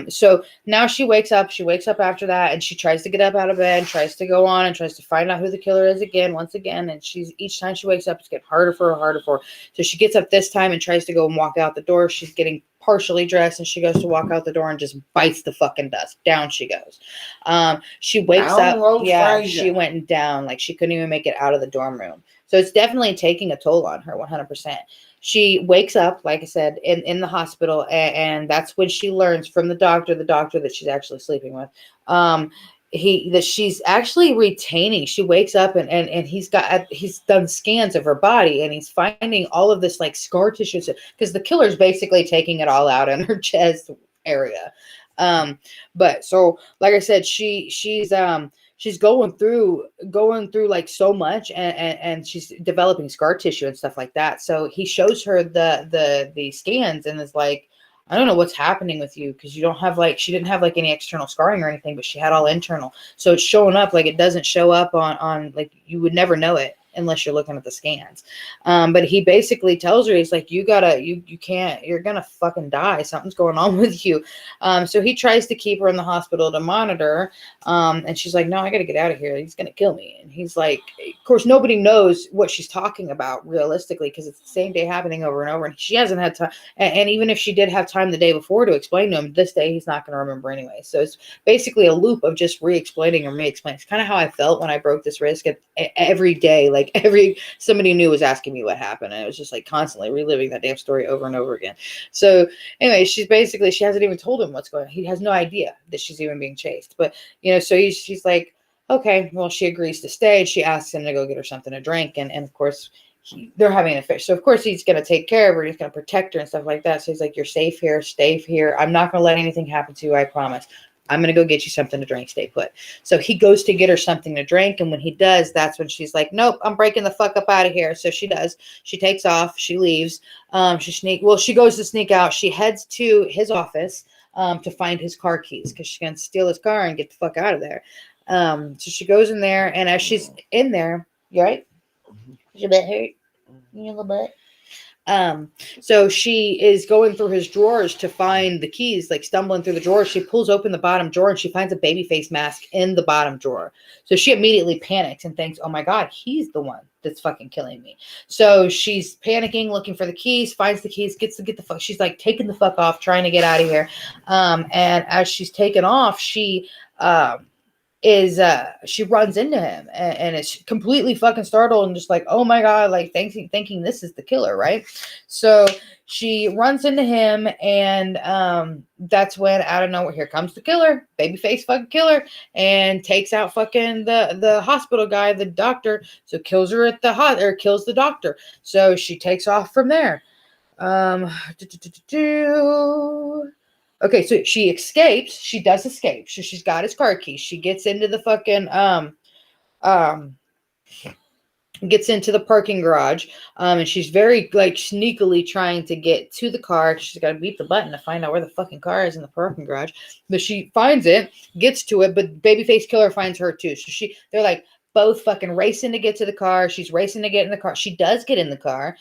So now she wakes up after that, and she tries to get up out of bed, tries to go on, and tries to find out who the killer is once again, and each time she wakes up, it's getting harder for her. So she gets up this time and tries to go and walk out the door. She's getting partially dressed, and she goes to walk out the door and just bites the fucking dust. Down she goes. She wakes up. Yeah, she went down. Like she couldn't even make it out of the dorm room. So it's definitely taking a toll on her, 100%. She wakes up, like I said, in the hospital, and that's when she learns from the doctor that she's actually sleeping with, that she's actually retaining. She wakes up and he's done scans of her body, and he's finding all of this like scar tissue because the killer's basically taking it all out in her chest area. But so like I said, she's going through like so much, and she's developing scar tissue and stuff like that. So he shows her the scans and is like, I don't know what's happening with you because you don't have she didn't have like any external scarring or anything, but she had all internal. So it's showing up like it doesn't show up on like you would never know it unless you're looking at the scans. But he basically tells her, he's like, you can't, you're gonna fucking die. Something's going on with you. So he tries to keep her in the hospital to monitor her. And she's like, no, I gotta get out of here. He's gonna kill me. And he's like, of course, nobody knows what she's talking about realistically because it's the same day happening over and over. And she hasn't had time. And even if she did have time the day before to explain to him, this day he's not going to remember anyway. So it's basically a loop of just re-explaining. It's kind of how I felt when I broke this wrist every day. Like somebody new was asking me what happened, and it was just like constantly reliving that damn story over and over again. So anyway, she hasn't even told him what's going on. He has no idea that she's even being chased. But so she's like, okay, well, she agrees to stay, and she asks him to go get her something to drink, and of course they're having a fish. So of course he's going to take care of her, he's going to protect her and stuff like that. So he's like, you're safe here, stay here, I'm not going to let anything happen to you, I promise. I'm going to go get you something to drink. Stay put. So he goes to get her something to drink. And when he does, that's when she's like, nope, I'm breaking the fuck up out of here. So she does. She takes off. She leaves. She goes to sneak out. She heads to his office to find his car keys because she's going to steal his car and get the fuck out of there. So she goes in there. And as she's in there, you right? Is your butt hurt? Your little butt? So she is going through his drawers to find the keys, like stumbling through the drawers. She pulls open the bottom drawer and she finds a baby face mask in the bottom drawer. So she immediately panics and thinks, oh my God, he's the one that's fucking killing me. So she's panicking, looking for the keys, finds the keys, get the fuck. She's like taking the fuck off, trying to get out of here. And as she's taken off, she is she runs into him and is completely fucking startled and just like, oh my god, like thinking this is the killer, right? So she runs into him, and that's when out of nowhere, here comes the killer, babyface fucking killer, and takes out fucking the hospital guy, the doctor. So kills her at the or kills the doctor. So she takes off from there. Okay, so she escapes. She does escape. So she's got his car keys. She gets into the fucking gets into the parking garage. And she's very like sneakily trying to get to the car. She's got to beat the button to find out where the fucking car is in the parking garage. But she finds it, gets to it, but babyface killer finds her too. So they're like both fucking racing to get to the car. She's racing to get in the car. She does get in the car.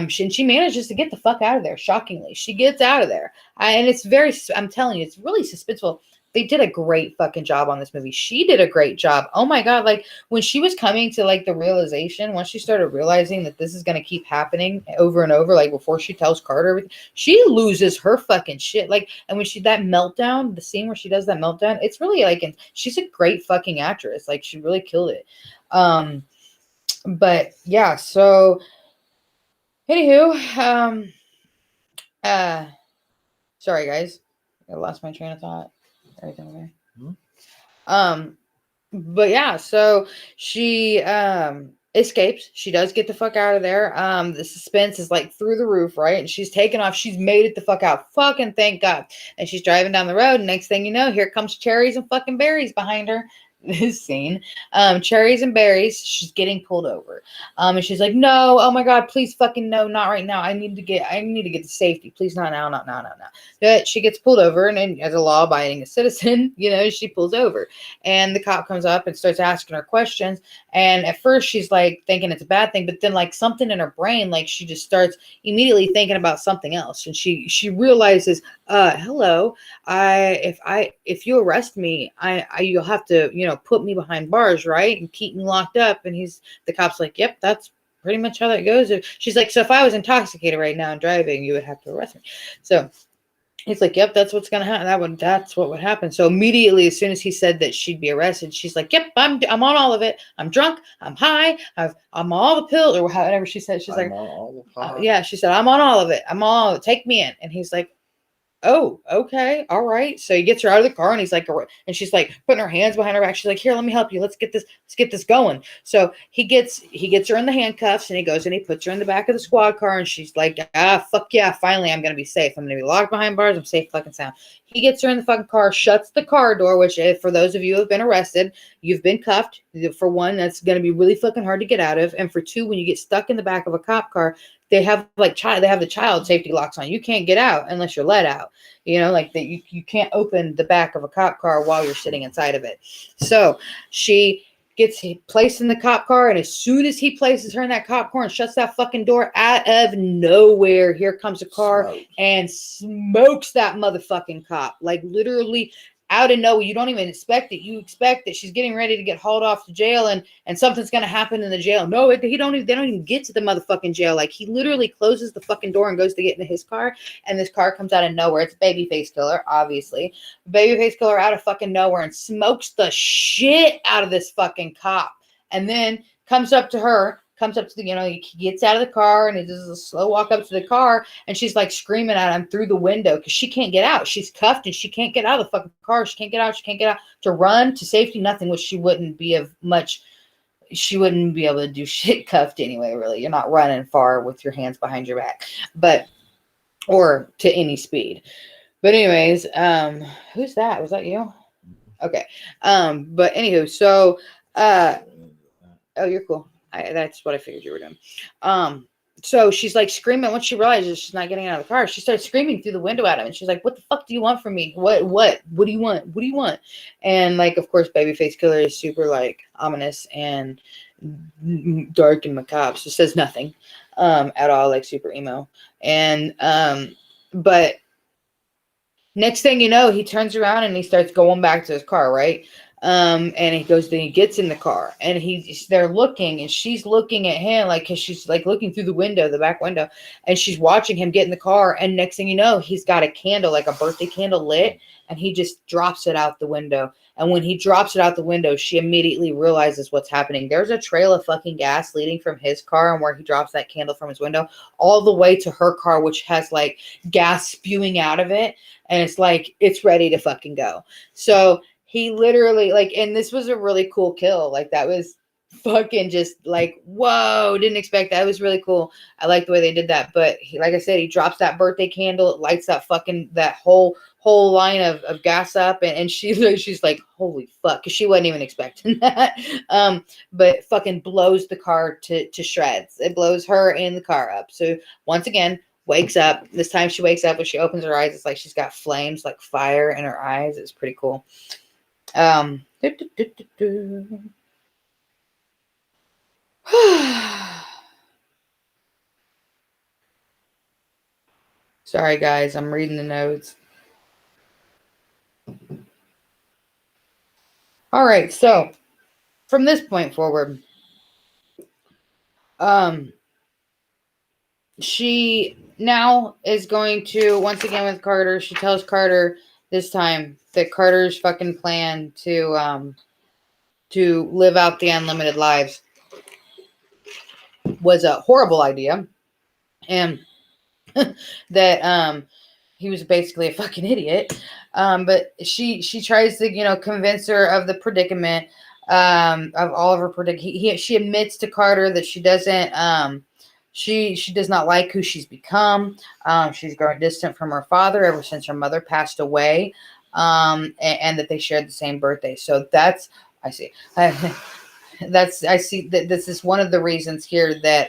She manages to get the fuck out of there. Shockingly, she gets out of there. And it's very, I'm telling you, it's really suspenseful. They did a great fucking job on this movie. She did a great job. Oh my God. Like when she was coming to like the realization, once she started realizing that this is going to keep happening over and over, like before she tells Carter everything, she loses her fucking shit. Like, and when that meltdown, the scene where she does that meltdown, it's really like, and she's a great fucking actress. Like she really killed it. But yeah, so anywho, sorry guys, I lost my train of thought. Everything okay? Mm-hmm. But yeah, so she escapes. She does get the fuck out of there. The suspense is like through the roof, right? And she's taken off. She's made it the fuck out. Fucking thank God. And she's driving down the road. And next thing you know, here comes Cherries and fucking Berries behind her. This scene, Cherries and Berries, she's getting pulled over. And she's like, no, oh my God, please fucking no, not right now. I need to get to safety. Please, not now, not now. But she gets pulled over, and then as a law-abiding citizen, she pulls over. And the cop comes up and starts asking her questions. And at first she's like thinking it's a bad thing, but then like something in her brain, like she just starts immediately thinking about something else. And she realizes, hello, if you arrest me, you'll have to, put me behind bars, right? And keep me locked up. And the cop's like, yep, that's pretty much how that goes. She's like, so if I was intoxicated right now and driving, you would have to arrest me. So he's like, yep, that's what's going to happen. That's what would happen. So immediately, as soon as he said that she'd be arrested, she's like, yep, I'm on all of it. I'm drunk. I'm high. I'm all the pills, or whatever she said. She's like, yeah, she said, I'm on all of it. I'm all, take me in. And he's like, oh, okay, all right. So he gets her out of the car, and he's like, and she's like putting her hands behind her back. She's like, here, let me help you. Let's get this going. So he gets her in the handcuffs, and he goes and he puts her in the back of the squad car, and she's like, fuck yeah, finally I'm gonna be safe. I'm gonna be locked behind bars. I'm safe, fucking sound. He gets her in the fucking car, shuts the car door, which for those of you who have been arrested, you've been cuffed. For one, that's gonna be really fucking hard to get out of, and for two, when you get stuck in the back of a cop car, they have the child safety locks on. You can't get out unless you're let out. Like that you can't open the back of a cop car while you're sitting inside of it. So she gets placed in the cop car, and as soon as he places her in that cop car and shuts that fucking door, out of nowhere, here comes a car and smokes that motherfucking cop. Like literally out of nowhere. You don't even expect it. You expect that she's getting ready to get hauled off to jail, and something's going to happen in the jail. No, they don't even get to the motherfucking jail. Like he literally closes the fucking door and goes to get into his car, and this car comes out of nowhere. It's Babyface Killer, obviously. Babyface Killer out of fucking nowhere and smokes the shit out of this fucking cop, and then comes up to the, he gets out of the car, and he does a slow walk up to the car, and she's like screaming at him through the window because she can't get out. She's cuffed, and she can't get out of the fucking car. She can't get out to run to safety, nothing, which she wouldn't be able to do shit cuffed anyway, really. You're not running far with your hands behind your back, or to any speed. But anyways, who's that? Was that you? Okay. But anywho, so, oh, you're cool. That's what I figured you were doing. So she's like screaming. Once she realizes she's not getting out of the car, she starts screaming through the window at him, and she's like, "What the fuck do you want from me? What do you want? What do you want?" And like, of course, Babyface Killer is super like ominous and dark and macabre, so says nothing at all, like super emo. And but next thing you know, he turns around and he starts going back to his car, right? And he gets in the car, and they're looking, and she's looking at him, like, cause she's like looking through the back window, and she's watching him get in the car. And next thing you know, he's got a candle, like a birthday candle lit, and he just drops it out the window. And when he drops it out the window, she immediately realizes what's happening. There's a trail of fucking gas leading from his car and where he drops that candle from his window all the way to her car, which has like gas spewing out of it. And it's like, it's ready to fucking go. So he literally like, and this was a really cool kill. Like that was fucking just like, whoa, didn't expect that. It was really cool. I like the way they did that. But he, like I said, he drops that birthday candle, it lights that fucking, that whole line of gas up. And she's like, holy fuck. Cause she wasn't even expecting that. But fucking blows the car to shreds. It blows her and the car up. So once again, wakes up. This time she wakes up, when she opens her eyes, it's like she's got flames, like fire in her eyes. It's pretty cool. Sorry, guys. I'm reading the notes. All right. So from this point forward, she now is going to, once again with Carter, she tells Carter this time that Carter's fucking plan to live out the unlimited lives was a horrible idea. And that he was basically a fucking idiot. But she tries to, convince her of the predicament, of all of her she admits to Carter that she doesn't, she does not like who she's become. She's grown distant from her father ever since her mother passed away. And that they shared the same birthday. So that's, I see. I see that this is one of the reasons here that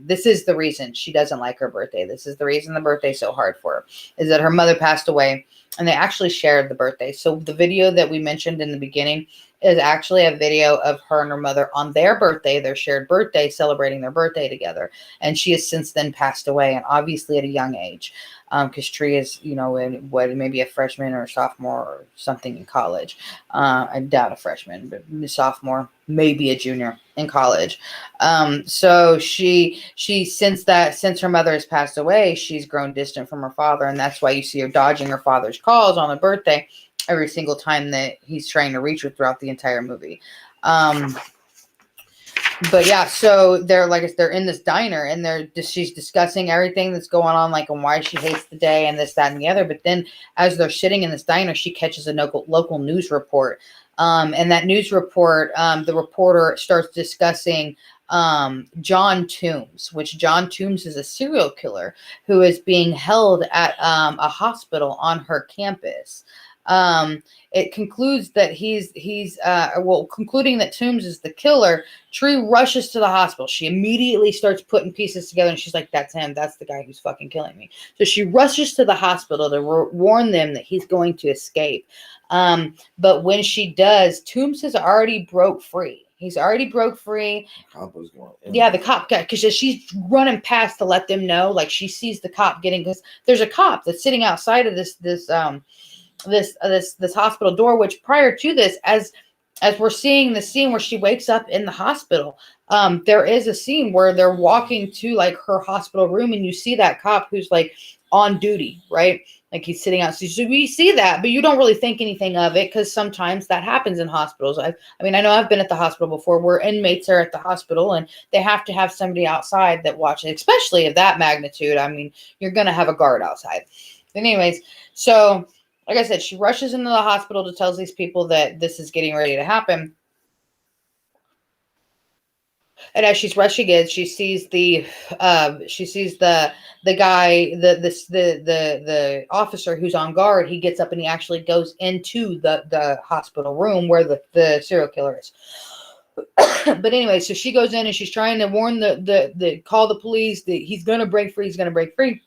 this is the reason she doesn't like her birthday. This is the reason the birthday's so hard for her, is that her mother passed away and they actually shared the birthday. So the video that we mentioned in the beginning is actually a video of her and her mother on their birthday, their shared birthday, celebrating their birthday together. And she has since then passed away, and obviously at a young age. Because Tree is, maybe a freshman or a sophomore or something in college. I doubt a freshman, but a sophomore, maybe a junior in college. So she since her mother has passed away, she's grown distant from her father, and that's why you see her dodging her father's calls on her birthday every single time that he's trying to reach her throughout the entire movie. But yeah, so they're in this diner and she's discussing everything that's going on, like, and why she hates the day and this, that, and the other. But then as they're sitting in this diner, she catches a local news report. And that news report, the reporter starts discussing John Toombs, which John Toombs is a serial killer who is being held at a hospital on her campus. It concludes that concluding that Toombs is the killer, Tree rushes to the hospital. She immediately starts putting pieces together, and she's like, that's him. That's the guy who's fucking killing me. So she rushes to the hospital to warn them that he's going to escape. But when she does, Toombs has already broke free. He's already broke free. The cop got, because she's running past to let them know. Like, she sees the cop because there's a cop that's sitting outside of this hospital door, which prior to this, as we're seeing the scene where she wakes up in the hospital, there is a scene where they're walking to like her hospital room, and you see that cop who's like on duty, right? Like, he's sitting out. So we see that, but you don't really think anything of it, because sometimes that happens in hospitals. I know I've been at the hospital before where inmates are at the hospital and they have to have somebody outside that watches, especially of that magnitude. I mean, you're going to have a guard outside. Anyways, so like I said, she rushes into the hospital to tell these people that this is getting ready to happen. And as she's rushing in, she sees the guy, the officer who's on guard. He gets up and he actually goes into the hospital room where the serial killer is. But anyway, so she goes in and she's trying to warn call the police that he's gonna break free. He's gonna break free.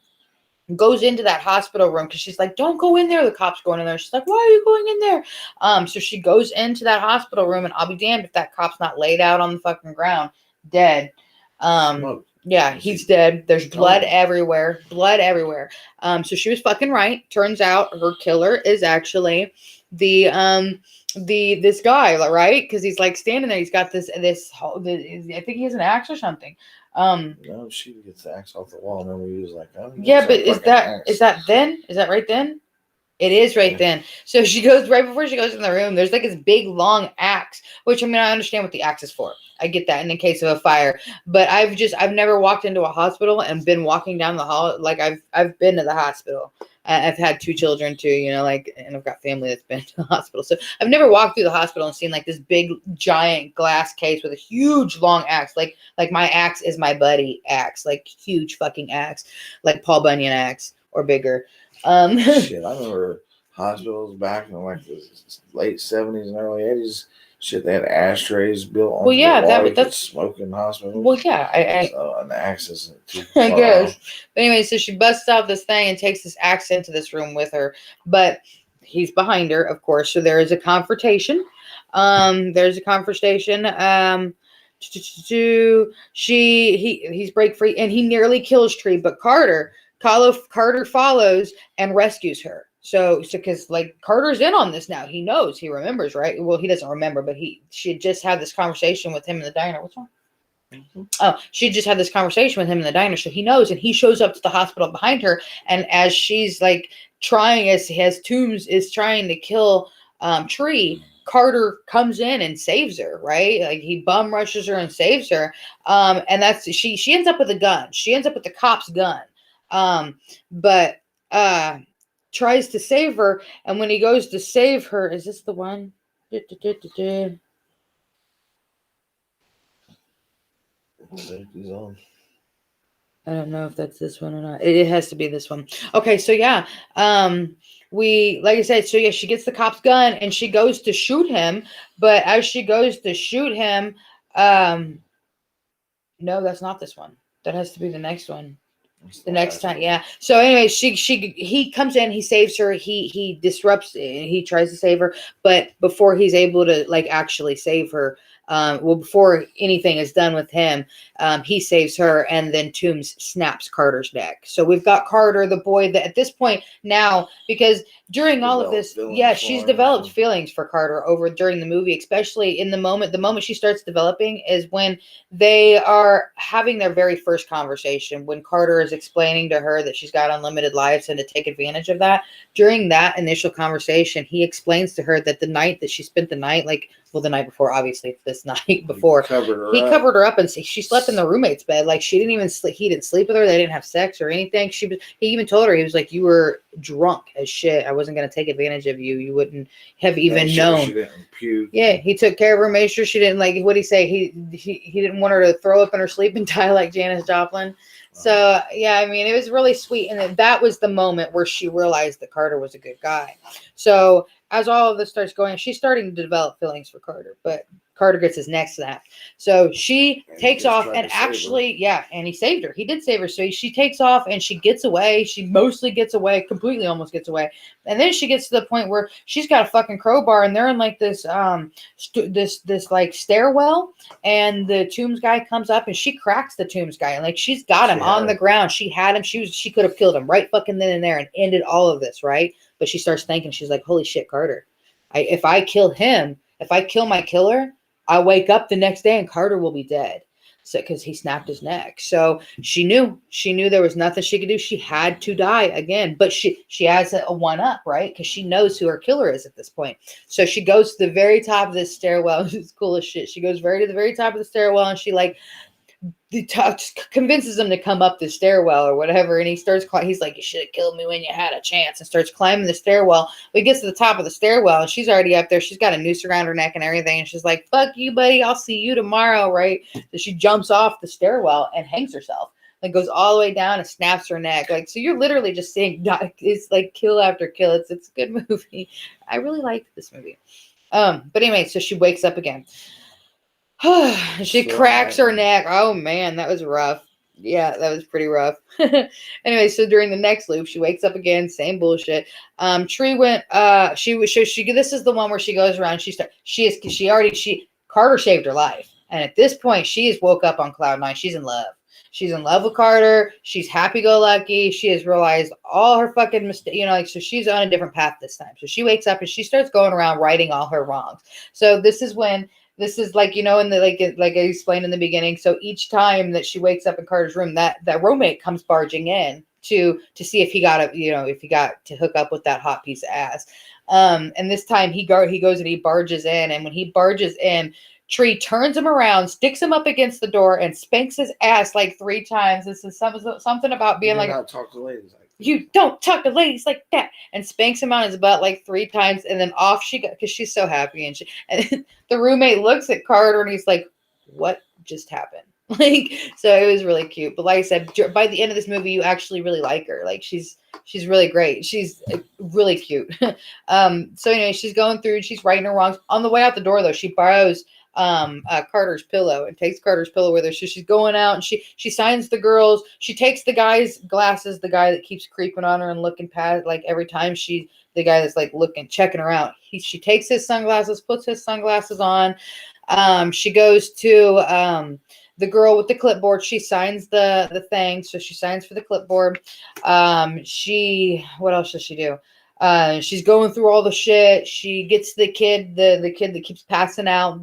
Goes into that hospital room because she's like, don't go in there. The cop's going in there. She's like, why are you going in there? So she goes into that hospital room, and I'll be damned if that cop's not laid out on the fucking ground, dead. Yeah, he's dead. There's blood everywhere. So she was fucking right. Turns out her killer is actually this guy, right? Because he's like standing there. He's got this. I think he has an axe or something. No, she gets the axe off the wall. Remember, he was like, oh, yeah, but is that then? Is that right then? It is right Yeah. then. So she goes right before she goes in the room. There's like this big long axe, which I mean, I understand what the axe is for. I get that in case of a fire. But I've never walked into a hospital and been walking down the hall. Like I've been to the hospital. I've had 2 children too, you know, like, and I've got family that's been to the hospital. So I've never walked through the hospital and seen like this big giant glass case with a huge long axe. Like my axe is my buddy axe, like huge fucking axe, like Paul Bunyan axe or bigger. Shit, I remember hospitals back in like the late 70s and early 80s. Shit, they had ashtrays built onto Well, yeah, the wall. You could that's smoke in hospitals. well, yeah. So an axe isn't too I far guess. off. But anyway, so she busts out this thing and takes this axe into this room with her, but he's behind her, of course. So there is a confrontation. There's a confrontation. He's break free and he nearly kills Tree, but Carter follows and rescues her. So because like Carter's in on this now, he knows, he remembers, right? Well, he doesn't remember, but she just had this conversation with him in the diner. What's wrong? Oh, she just had this conversation with him in the diner, so he knows, and he shows up to the hospital behind her. And as she's like trying, as Toombs is trying to kill Tree, Carter comes in and saves her, right? Like he bum rushes her and saves her. And that's she ends up with a gun. She ends up with the cop's gun. But tries to save her, and when he goes to save her, is this the one? Safety's on. I don't know if that's this one or not. It has to be this one. Okay, so yeah, we like I said, so yeah, she gets the cop's gun and she goes to shoot him, but as she goes to shoot him, no, that's not this one. That has to be the next one. The next time, yeah. So anyway, he comes in, he saves her, he disrupts, he tries to save her, but before he's able to like actually save her, before anything is done with him, he saves her, and then Toombs snaps Carter's neck. So we've got Carter, the boy that at this point now, because during all of this, yeah, she's developed feelings for Carter over during the movie, especially in the moment she starts developing is when they are having their very first conversation, when Carter is explaining to her that she's got unlimited lives and to take advantage of that. During that initial conversation, he explains to her that the night that she spent the night, like, well, the night before, obviously, this night before, he covered her up and she slept in the roommate's bed. Like, she didn't even sleep. He didn't sleep with her. They didn't have sex or anything. He even told her, he was like, you were drunk as shit. I wasn't going to take advantage of you. You wouldn't have even known. She didn't puke. Yeah, he took care of her, made sure she didn't, like, what'd he say? He didn't want her to throw up in her sleep and die like Janis Joplin. So, yeah, I mean, it was really sweet. And that was the moment where she realized that Carter was a good guy. So as all of this starts going, she's starting to develop feelings for Carter, but Carter gets his neck snapped. So she takes off and actually, yeah, and he saved her. He did save her. So she takes off and she gets away. She mostly gets away, completely almost gets away. And then she gets to the point where she's got a fucking crowbar and they're in like this, this like stairwell, and the Toombs guy comes up and she cracks the Toombs guy. And like, she's got him on the ground. She had him. She could have killed him right fucking then and there and ended all of this, right? But she starts thinking, she's like, holy shit, Carter. If I kill him, if I kill my killer, I wake up the next day and Carter will be dead. So, because he snapped his neck. So she knew there was nothing she could do. She had to die again, but she has a one up, right? Because she knows who her killer is at this point. So she goes to the very top of this stairwell. It's cool as shit. She goes to the very top of the stairwell and she like convinces him to come up the stairwell or whatever, and he starts he's like, you should have killed me when you had a chance, and starts climbing the stairwell. But he gets to the top of the stairwell and she's already up there. She's got a noose around her neck and everything, and she's like, fuck you, buddy, I'll see you tomorrow, right? So she jumps off the stairwell and hangs herself, like goes all the way down and snaps her neck. Like, so you're literally just seeing it's like kill after kill. It's a good movie. I really liked this movie. But anyway, so she wakes up again. She cracks her neck. Oh man, that was rough. Yeah, that was pretty rough. Anyway, so during the next loop, she wakes up again, same bullshit. Tree went. She this is the one where she goes around. Carter saved her life, and at this point, she has woke up on cloud nine. She's in love. She's in love with Carter. She's happy-go-lucky. She has realized all her fucking mistakes. You know, like, so she's on a different path this time. So she wakes up and she starts going around righting all her wrongs. So this is like, you know, in the like I explained in the beginning. So each time that she wakes up in Carter's room, that roommate comes barging in to see if he got to hook up with that hot piece of ass. And this time he goes and he barges in, and when he barges in, Tree turns him around, sticks him up against the door, and spanks his ass like 3 times. This is something about being like, not talk to ladies like that. You don't talk to ladies like that, and spanks him on his butt like 3 times, and then off she goes because she's so happy, and the roommate looks at Carter and he's like, "What just happened?" Like, so it was really cute. But like I said, by the end of this movie, you actually really like her. Like she's really great. She's really cute. So anyway, she's going through and she's righting her wrongs. On the way out the door, though, she borrows Carter's pillow and takes Carter's pillow with her. So she's going out and she signs the girls. She takes the guy's glasses, the guy that keeps creeping on her and looking past, like every time the guy that's like looking, checking her out. She takes his sunglasses, puts his sunglasses on. She goes to the girl with the clipboard. She signs the thing. So she signs for the clipboard. What else does she do? She's going through all the shit. She gets the kid that keeps passing out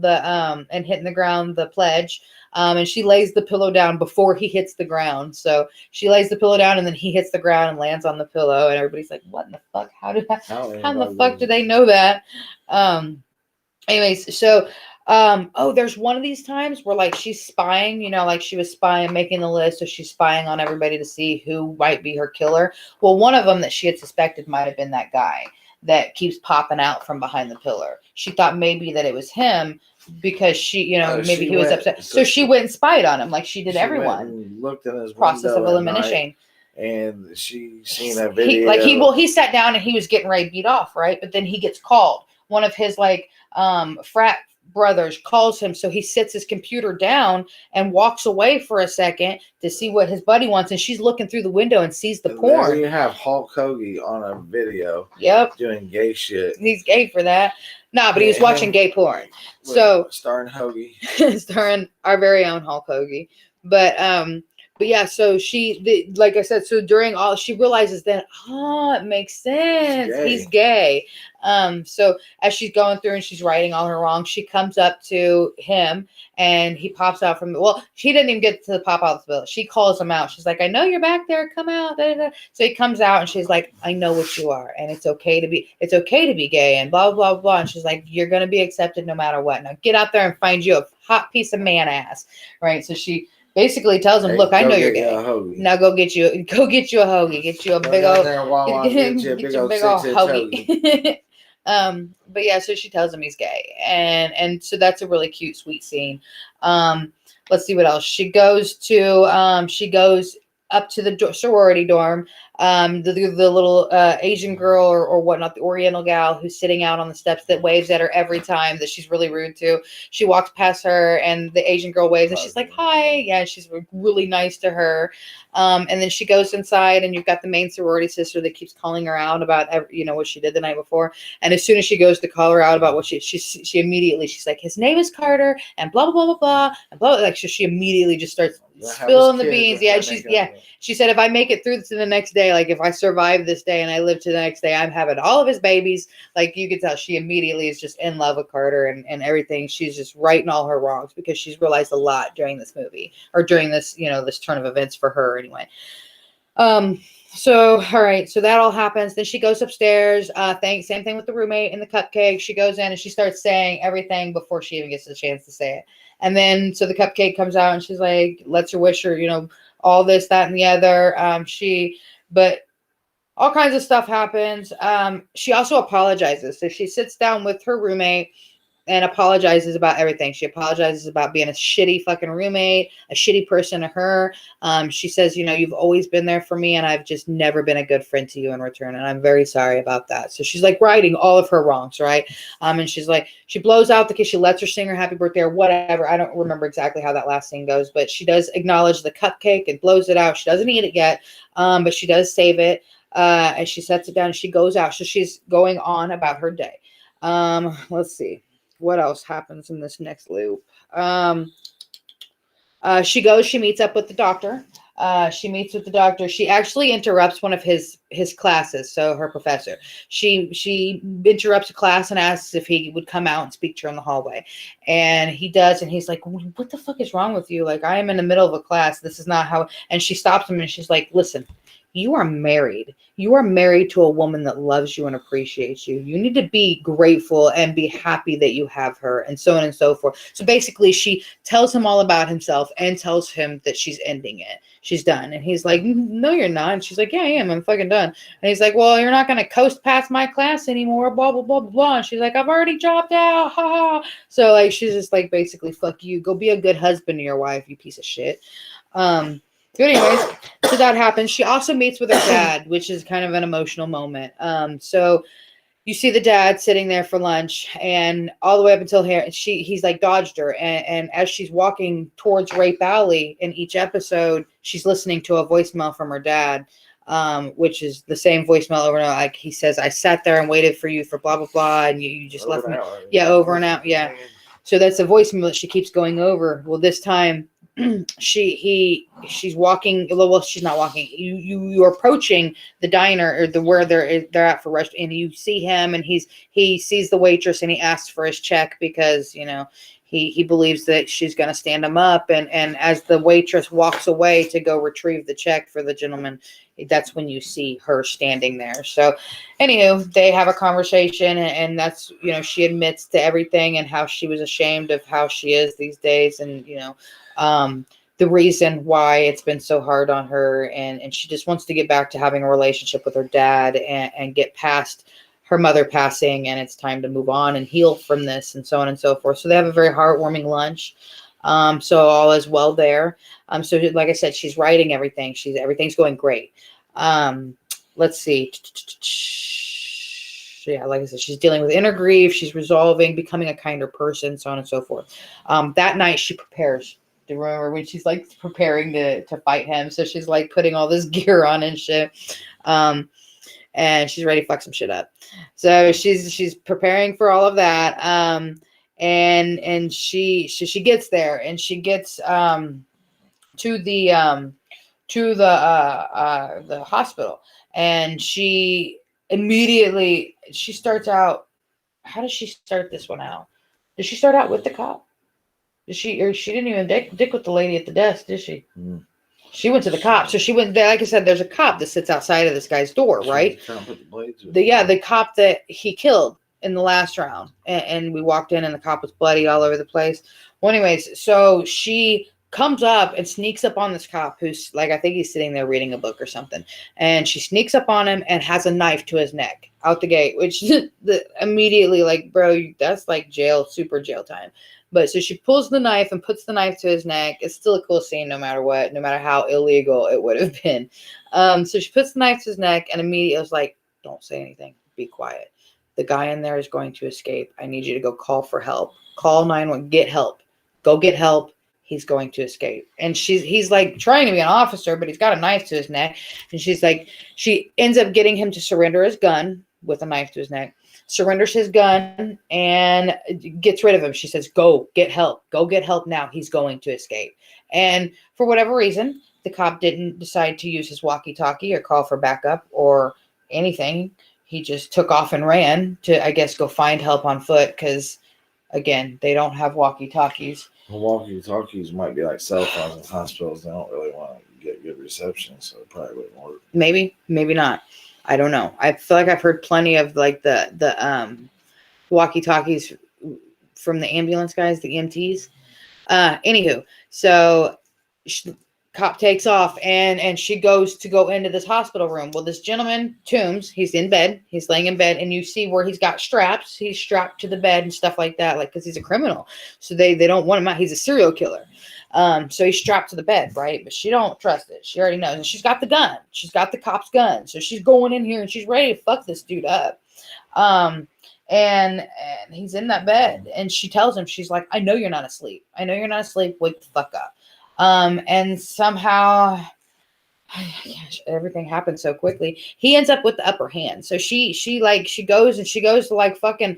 and hitting the ground, the pledge. And she lays the pillow down before he hits the ground. So she lays the pillow down and then he hits the ground and lands on the pillow. And everybody's like, what in the fuck? How in the fuck do they know that? Anyways, so there's one of these times where like she's spying, like she was spying, making the list. So she's spying on everybody to see who might be her killer. Well, one of them that she had suspected might have been that guy that keeps popping out from behind the pillar. She thought maybe that it was him because maybe he was upset. So she went and spied on him like she did everyone. Looked in his process of elimination. And she seen a video. He sat down and he was getting ready to beat off, right? But then he gets called. One of his frat brothers calls him, so he sits his computer down and walks away for a second to see what his buddy wants, and she's looking through the window and sees the porn. There you have Hulk Hogan on a video. Yep, doing gay shit. He's gay for that. Nah, but he was watching gay porn. So starring Hoagie, starring our very own Hulk Hogan. But yeah, so like I said, so during all, she realizes that, it makes sense. He's gay. So as she's going through and she's righting all her wrongs, she comes up to him and he pops out she didn't even get to pop out the bill. She calls him out. She's like, I know you're back there. Come out. Da, da, da. So he comes out and she's like, I know what you are. And it's okay to be gay and blah, blah, blah. And she's like, you're going to be accepted no matter what. Now get out there and find you a hot piece of man ass. Right. So she basically tells him, look, I know you're gay. Now go get you a hoagie. Get you a big old hoagie. But yeah, so she tells him he's gay. And so that's a really cute, sweet scene. Let's see what else. She goes up to the sorority dorm. The little Asian girl or whatnot, the Oriental gal who's sitting out on the steps that waves at her every time that she's really rude to. She walks past her and the Asian girl waves and she's like, hi. Yeah, she's really nice to her. And then she goes inside and you've got the main sorority sister that keeps calling her out about what she did the night before. And as soon as she goes to call her out about what she immediately, she's like, his name is Carter and blah, blah, blah, blah, blah. And blah, like she immediately just starts spilling the beans. Yeah, she said, if I make it through to the next day, like if I survive this day and I live to the next day, I'm having all of his babies. Like you could tell she immediately is just in love with Carter and everything. She's just righting all her wrongs because she's realized a lot during this movie or during this, this turn of events for her anyway. So, all right. So that all happens. Then she goes upstairs. Same thing with the roommate and the cupcake. She goes in and she starts saying everything before she even gets the chance to say it. And then, so the cupcake comes out and she's like, lets her wish her, all this, that, and the other. But all kinds of stuff happens. She also apologizes. So she sits down with her roommate and apologizes about everything. She apologizes about being a shitty fucking roommate, a shitty person to her. She says, you've always been there for me and I've just never been a good friend to you in return. And I'm very sorry about that. So she's like righting all of her wrongs, right? And she's like, she blows out the kiss. She lets her sing her happy birthday or whatever. I don't remember exactly how that last scene goes, but she does acknowledge the cupcake and blows it out. She doesn't eat it yet, but she does save it. And she sets it down and she goes out. So she's going on about her day. Let's see. What else happens in this next loop? She meets up with the doctor. She actually interrupts one of his classes. So her professor, she interrupts a class and asks if he would come out and speak to her in the hallway. And he does. And he's like, what the fuck is wrong with you? Like, I am in the middle of a class. This is not how, and she stops him and she's like, listen, you are married. You are married to a woman that loves you and appreciates you. You need to be grateful and be happy that you have her, and so on and so forth. So basically, she tells him all about himself and tells him that she's ending it. She's done. And he's like, no, you're not. And she's like, yeah, I am. I'm fucking done. And he's like, well, you're not going to coast past my class anymore, blah, blah, blah, blah, blah. And she's like, I've already dropped out. Ha ha. So like, she's just like, basically, fuck you. Go be a good husband to your wife, you piece of shit. So anyways, so that happens. She also meets with her dad, which is kind of an emotional moment. So you see the dad sitting there for lunch, and all the way up until here, he's like dodged her. And as she's walking towards Rape Alley in each episode, she's listening to a voicemail from her dad, which is the same voicemail over and over. Like he says, I sat there and waited for you for blah, blah, blah. And you just left me. Yeah, over and out. Yeah. So that's a voicemail that she keeps going over. Well, this time, she's walking. Well, she's not walking. You're approaching the diner or the where they're at for rest, and you see him, and he sees the waitress, and he asks for his check because he believes that she's going to stand him up, and as the waitress walks away to go retrieve the check for the gentleman, that's when you see her standing there. So anywho, they have a conversation, and that's she admits to everything and how she was ashamed of how she is these days, and the reason why it's been so hard on her, and she just wants to get back to having a relationship with her dad and get past her mother passing, and it's time to move on and heal from this, and so on and so forth. So they have a very heartwarming lunch. So all is well there. So like I said, she's writing everything. Everything's going great. Let's see. Yeah, like I said, she's dealing with inner grief. She's resolving, becoming a kinder person, so on and so forth. That night she prepares. Do you remember when she's like preparing to fight him? So she's like putting all this gear on and shit. And she's ready to fuck some shit up. So she's preparing for all of that. And she gets there, and she gets to the hospital, and she immediately starts out. How does she start this one out? Does she start out with the cop? She didn't even dick with the lady at the desk, did she? Mm. She went to the cop. So she went there. Like I said, there's a cop that sits outside of this guy's door, right? The cop that he killed in the last round. And we walked in, and the cop was bloody all over the place. Well, anyways, so she comes up and sneaks up on this cop who's like, I think he's sitting there reading a book or something. And she sneaks up on him and has a knife to his neck out the gate, which immediately like, bro, that's like jail, super jail time. But so she pulls the knife and puts the knife to his neck. It's still a cool scene no matter what, no matter how illegal it would have been. So she puts the knife to his neck, and immediately was like, don't say anything. Be quiet. The guy in there is going to escape. I need you to go call for help. Call 911. Get help. Go get help. He's going to escape. And he's like trying to be an officer, but he's got a knife to his neck. And she's like, she ends up getting him to surrender his gun with a knife to his neck. Surrenders his gun and gets rid of him. She says, go get help. Go get help now. He's going to escape. And for whatever reason, the cop didn't decide to use his walkie-talkie or call for backup or anything. He just took off and ran to, I guess, go find help on foot because, again, they don't have walkie-talkies. Well, walkie-talkies might be like cell phones in hospitals. They don't really want to get good reception, so it probably wouldn't work. Maybe not. I don't know. I feel like I've heard plenty of like the walkie-talkies from the ambulance guys, the EMTs. Anywho, so cop takes off and she goes to go into this hospital room. Well, this gentleman, Toombs, he's in bed. He's laying in bed, and you see where he's got straps. He's strapped to the bed and stuff like that, like because he's a criminal. So they don't want him out. He's a serial killer. So he's strapped to the bed, right? But she don't trust it. She already knows. And she's got the gun. She's got the cop's gun. So she's going in here and she's ready to fuck this dude up. And he's in that bed. And she tells him, she's like, I know you're not asleep. I know you're not asleep. Wake the fuck up. And somehow, gosh, everything happens so quickly. He ends up with the upper hand. So she goes to like fucking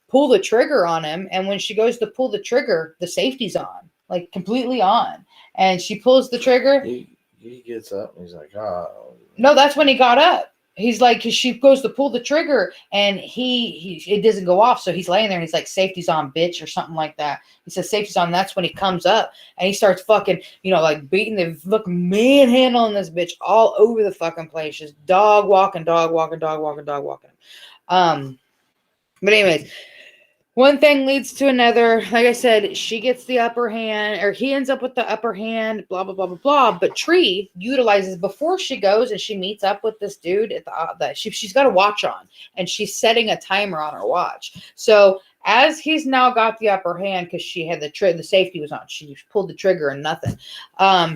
pull the trigger on him. And when she goes to pull the trigger, the safety's on. Like completely on, and she pulls the trigger. He gets up and he's like, oh. No, that's when he got up. he's like, cause she goes to pull the trigger and he it doesn't go off. So he's laying there and he's like, safety's on, bitch, or something like that. He says safety's on. That's when he comes up and he starts fucking, like beating the fucking manhandling this bitch all over the fucking place. Just dog walking. But anyways, one thing leads to another. Like I said, she gets the upper hand, or he ends up with the upper hand, blah, blah, blah, blah, blah. But Tree utilizes, before she goes and she meets up with this dude at she's got a watch on, and she's setting a timer on her watch. So as he's now got the upper hand, because she had the safety was on, she pulled the trigger and nothing.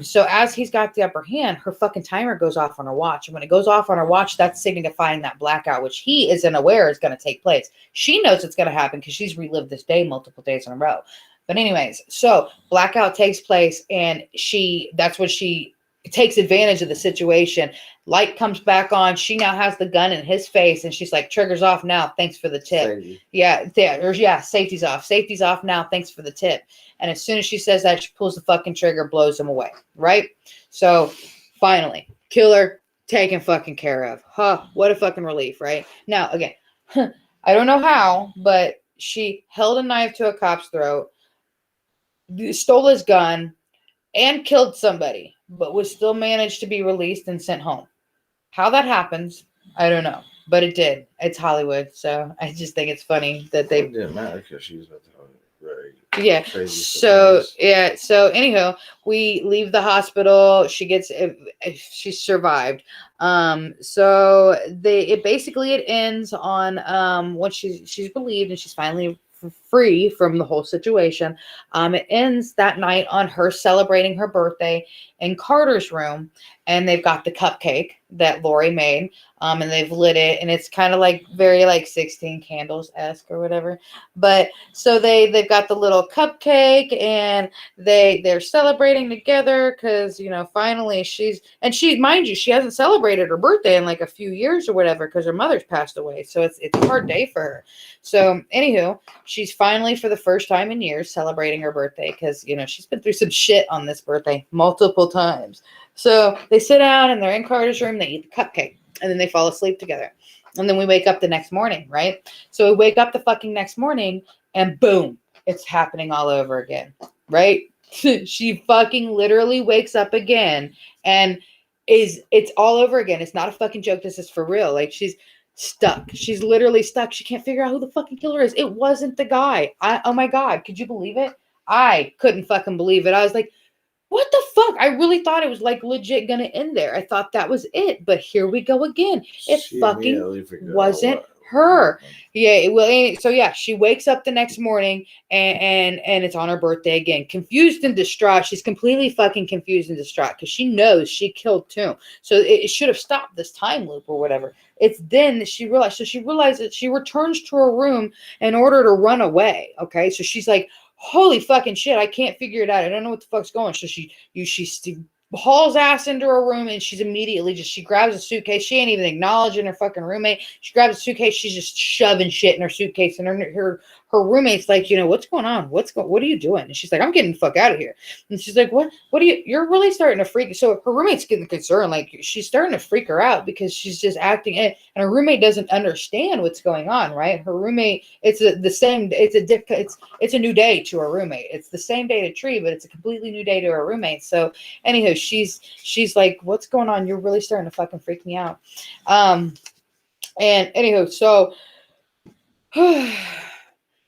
So as he's got the upper hand, her fucking timer goes off on her watch. And when it goes off on her watch, that's signifying that blackout, which he isn't aware is going to take place. She knows it's going to happen because she's relived this day multiple days in a row. But anyways, so blackout takes place, and that's when she takes advantage of the situation. Light comes back on. She now has the gun in his face, and she's like, "Trigger's off now. Thanks for the tip." Safety. Yeah, safety's off. Safety's off now. Thanks for the tip. And as soon as she says that, she pulls the fucking trigger, blows him away. Right? So finally, killer taken fucking care of. Huh? What a fucking relief, right? Now again, I don't know how, but she held a knife to a cop's throat, stole his gun, and killed somebody, but was still managed to be released and sent home. How that happens, I don't know, but it did. It's Hollywood, so I just think it's funny that they. It didn't matter because she was at the very Yeah. crazy. So anyhow, we leave the hospital. She survived. So it ends on once she's relieved and she's finally free from the whole situation. It ends that night on her celebrating her birthday in Carter's room, and they've got the cupcake that Lori made, and they've lit it, and it's kind of like very like 16 candles-esque or whatever. But so they've got the little cupcake, and they're celebrating together because finally she mind you, she hasn't celebrated her birthday in like a few years or whatever because her mother's passed away, so it's a hard day for her. So anywho, she's finally for the first time in years celebrating her birthday because she's been through some shit on this birthday multiple times. So they sit down and they're in Carter's room, they eat the cupcake, and then they fall asleep together. And then we wake up the next morning, right? So we wake up the fucking next morning and boom, it's happening all over again, right? She fucking literally wakes up again and it's all over again. It's not a fucking joke. This is for real. Like she's stuck. She's literally stuck. She can't figure out who the fucking killer is. It wasn't the guy. Oh my God. Could you believe it? I couldn't fucking believe it. I was like, what the fuck? I really thought it was like legit gonna end there. I thought that was it, but here we go again. It fucking wasn't her. Yeah, well, so yeah, she wakes up the next morning and it's on her birthday again. Confused and distraught. She's completely fucking confused and distraught because she knows she killed Toom. So it should have stopped this time loop or whatever. It's then that she realized. So she realized that she returns to her room in order to run away. Okay, so she's like, holy fucking shit, I can't figure it out. I don't know what the fuck's going on. So she hauls ass into her room and she's immediately she grabs a suitcase. She ain't even acknowledging her fucking roommate. She grabs a suitcase. She's just shoving shit in her suitcase. And her roommate's like, what's going on? What are you doing? And she's like, I'm getting the fuck out of here. And she's like, what are you're really starting to freak. So her roommate's getting concerned. Like she's starting to freak her out because she's just acting and her roommate doesn't understand what's going on. Right. Her roommate, it's a new day to her roommate. It's the same day to Tree, but it's a completely new day to her roommate. So anyhow, she's like, what's going on? You're really starting to fucking freak me out. And anywho, so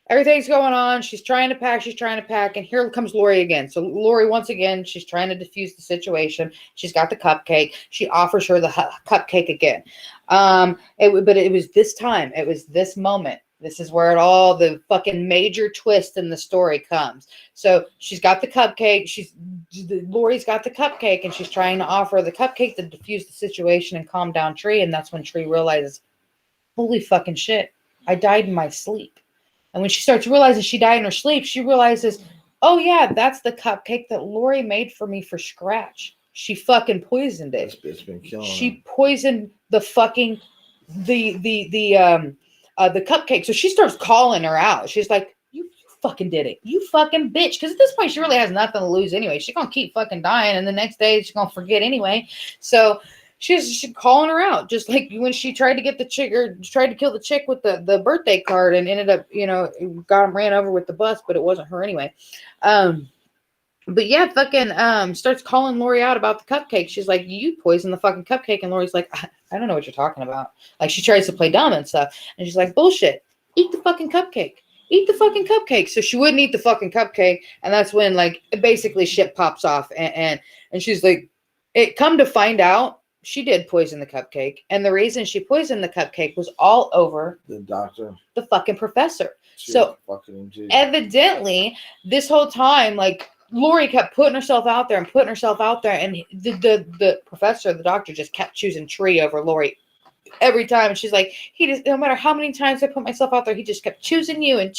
everything's going on. She's trying to pack, and here comes Lori again. So Lori, once again, she's trying to diffuse the situation. She's got the cupcake. She offers her the cupcake again. But it was this time. It was this moment. This is where all the fucking major twist in the story comes. So she's got the cupcake. Lori's got the cupcake, and she's trying to offer the cupcake to diffuse the situation and calm down Tree. And that's when Tree realizes, holy fucking shit, I died in my sleep. And when she starts realizing she died in her sleep, she realizes, oh yeah, that's the cupcake that Lori made for me for Scratch. She fucking poisoned it. This bitch been killing she poisoned the fucking the cupcake. So she starts calling her out. She's like, you fucking did it. You fucking bitch. Because at this point, she really has nothing to lose anyway. She's going to keep fucking dying. And the next day, she's going to forget anyway. So she's calling her out, just like when she tried to get the chick or tried to kill the chick with the birthday card and ended up, ran over with the bus, but it wasn't her anyway. But yeah, fucking starts calling Lori out about the cupcake. She's like, you poisoned the fucking cupcake. And Lori's like, I don't know what you're talking about. Like, she tries to play dumb and stuff. And she's like, bullshit. Eat the fucking cupcake. Eat the fucking cupcake. So she wouldn't eat the fucking cupcake. And that's when, like, basically shit pops off. And she's like, it come to find out, she did poison the cupcake. And the reason she poisoned the cupcake was all over The doctor. the fucking professor. She So was fucking him too. evidently, this whole time, like, Lori kept putting herself out there, and the professor, the doctor, just kept choosing Tree over Lori every time. And she's like, no matter how many times I put myself out there, he just kept choosing you. And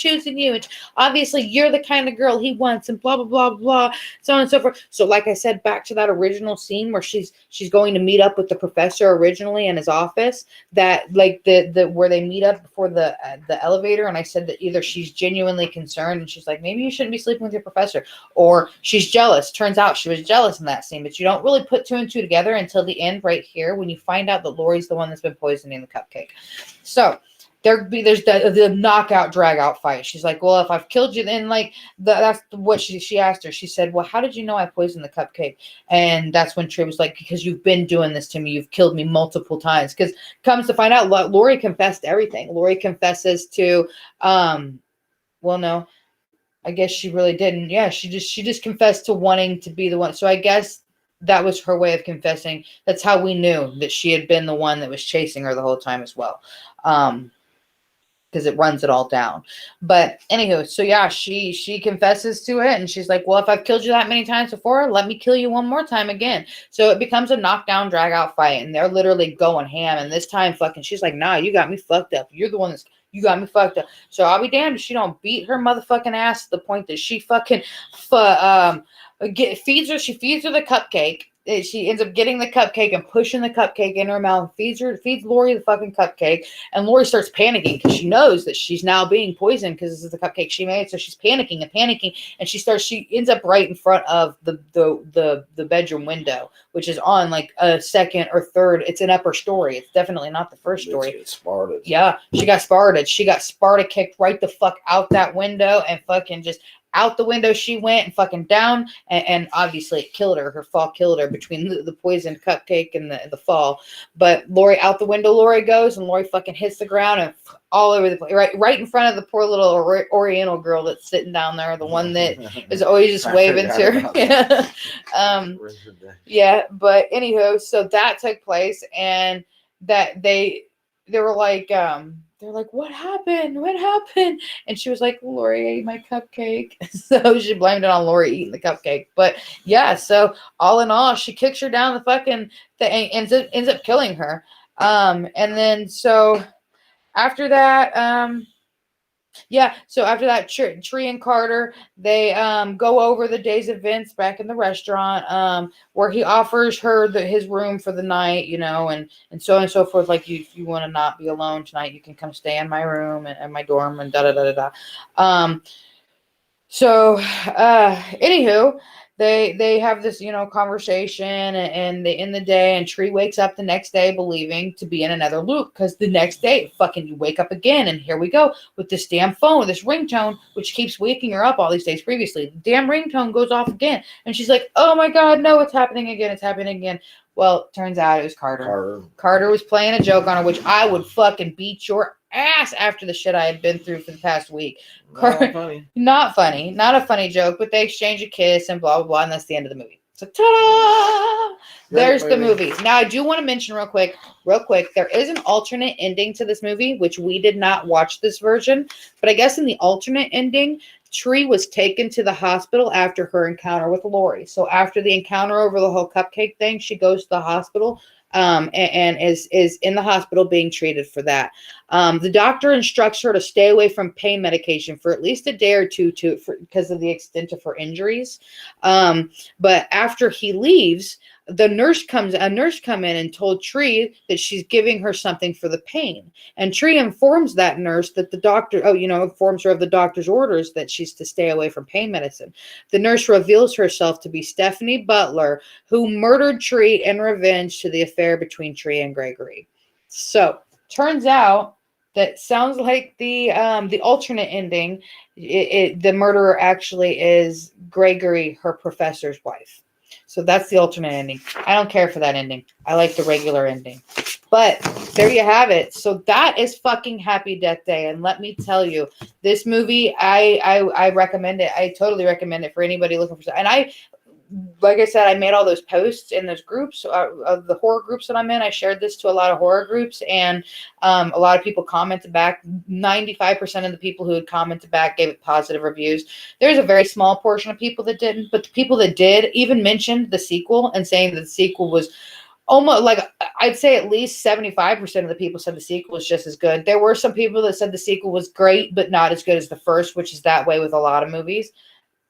obviously you're the kind of girl he wants, and blah, blah, blah, blah, so on and so forth. So like I said, back to that original scene where she's going to meet up with the professor originally in his office, that like the where they meet up before the elevator. And I said that either she's genuinely concerned and she's like, maybe you shouldn't be sleeping with your professor, or she's jealous. Turns out she was jealous in that scene, but you don't really put two and two together until the end right here when you find out that Lori's the one that's been poisoning the cupcake. So there's the knockout drag out fight. She's like, well, if I've killed you, then like that's what she asked her. She said, well, how did you know I poisoned the cupcake? And that's when Trey was like, because you've been doing this to me. You've killed me multiple times. Because comes to find out, Lori confessed everything. Lori confesses to well, no, I guess she really didn't. Yeah, she just confessed to wanting to be the one. So I guess that was her way of confessing. That's how we knew that she had been the one that was chasing her the whole time as well. Because it runs it all down. But anywho, so yeah, she confesses to it, and she's like, well, if I've killed you that many times before, let me kill you one more time again. So it becomes a knockdown, drag out fight, and they're literally going ham. And this time fucking she's like, nah, you got me fucked up. You're the one you got me fucked up. So I'll be damned if she don't beat her motherfucking ass to the point that she fucking feeds her the cupcake. She ends up getting the cupcake and pushing the cupcake in her mouth, feeds Lori the fucking cupcake, and Lori starts panicking because she knows that she's now being poisoned because this is the cupcake she made. So she's panicking, and she ends up right in front of the bedroom window, which is on like a second or third. It's an upper story. It's definitely not the first story. Yeah, she got Sparta. She got Sparta kicked right the fuck out that window, and fucking just out the window she went, and fucking down, and obviously it killed her. Her fall killed her between the poisoned cupcake and the fall. But Lori, out the window Lori goes, and Lori fucking hits the ground and all over the place, right in front of the poor little Oriental girl that's sitting down there, the one that is always just waving to her. Yeah, but anywho, so that took place, and that they were like, they're like, what happened? And she was like, Lori ate my cupcake. So she blamed it on Lori eating the cupcake. But yeah, so all in all, she kicks her down the fucking thing, ends up killing her. And then so after that, so after that, Tree and Carter, they go over the day's events back in the restaurant, where he offers her his room for the night, and so on and so forth. Like, if you want to not be alone tonight, you can come stay in my room and my dorm and da da da da da. So anywho, they have this conversation, and they end the day, and Tree wakes up the next day believing to be in another loop, because the next day fucking you wake up again, and here we go with this damn phone, this ringtone, which keeps waking her up all these days previously. The damn ringtone goes off again, and she's like, oh my god, no, it's happening again. Well, turns out it was Carter. Carter was playing a joke on her, which I would fucking beat your ass after the shit I had been through for the past week. Not funny. Not a funny joke, but they exchange a kiss and blah, blah, blah, and that's the end of the movie. So, ta-da! There's the movie. Now, I do want to mention real quick, there is an alternate ending to this movie, which we did not watch this version, but I guess in the alternate ending, Tree was taken to the hospital after her encounter with Lori. So after the encounter over the whole cupcake thing, she goes to the hospital, and is in the hospital being treated for that. The doctor instructs her to stay away from pain medication for at least a day or two because of the extent of her injuries. But after he leaves, a nurse come in and told Tree that she's giving her something for the pain. And Tree informs that nurse that the doctor, informs her of the doctor's orders that she's to stay away from pain medicine. The nurse reveals herself to be Stephanie Butler, who murdered Tree in revenge to the affair between Tree and Gregory. So turns out that sounds like the alternate ending. The murderer actually is Gregory, her professor's wife. So that's the alternate ending. I don't care for that ending. I like the regular ending. But there you have it. So that is fucking Happy Death Day. And let me tell you, this movie, I recommend it. I totally recommend it for anybody looking for. And like I said, I made all those posts in those groups of the horror groups that I'm in. I shared this to a lot of horror groups, and a lot of people commented back. 95% of the people who had commented back gave it positive reviews. There's a very small portion of people that didn't, but the people that did even mentioned the sequel and saying that the sequel was almost like, I'd say at least 75% of the people said the sequel was just as good. There were some people that said the sequel was great, but not as good as the first, which is that way with a lot of movies.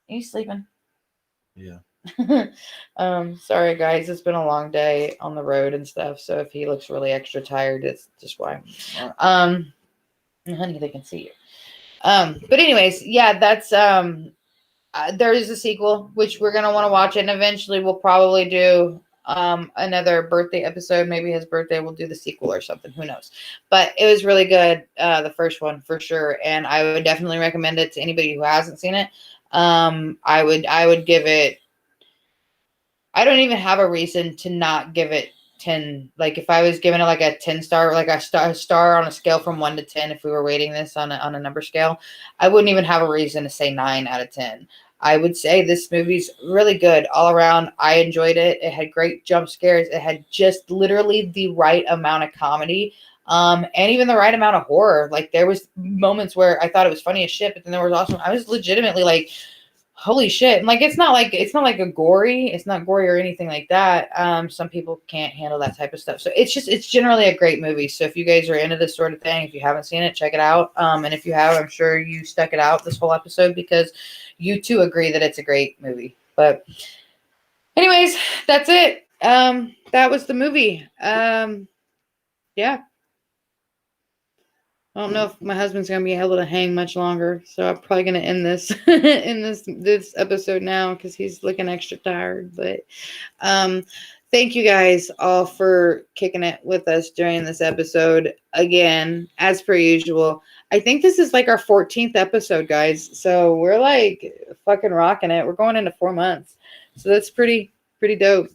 Are you sleeping? Yeah. Sorry guys, it's been a long day on the road and stuff, so if he looks really extra tired, it's just why. Honey, they can see you. But anyways, yeah, that's there is a sequel which we're gonna want to watch, and eventually we'll probably do another birthday episode. Maybe his birthday we'll do the sequel or something, who knows. But it was really good, the first one for sure, and I would definitely recommend it to anybody who hasn't seen it. I would give it, I don't even have a reason to not give it 10. Like if I was giving it like a 10 star, like a star on a scale from 1 to 10, if we were rating this on a number scale, I wouldn't even have a reason to say 9 out of 10. I would say this movie's really good all around. I enjoyed it. It had great jump scares. It had just literally the right amount of comedy, and even the right amount of horror. Like there was moments where I thought it was funny as shit, but then there was also, I was legitimately like, holy shit. And like it's not like it's not gory or anything like that. Some people can't handle that type of stuff, so it's generally a great movie. So if you guys are into this sort of thing, if you haven't seen it, check it out. And if you have, I'm sure you stuck it out this whole episode because you too agree that it's a great movie. But anyways, that's it. That was the movie. Yeah, I don't know if my husband's gonna be able to hang much longer, so I'm probably gonna end this in this episode now because he's looking extra tired. But thank you guys all for kicking it with us during this episode. Again, as per usual, I think this is like our 14th episode, guys. So we're like fucking rocking it. We're going into 4 months, so that's pretty dope.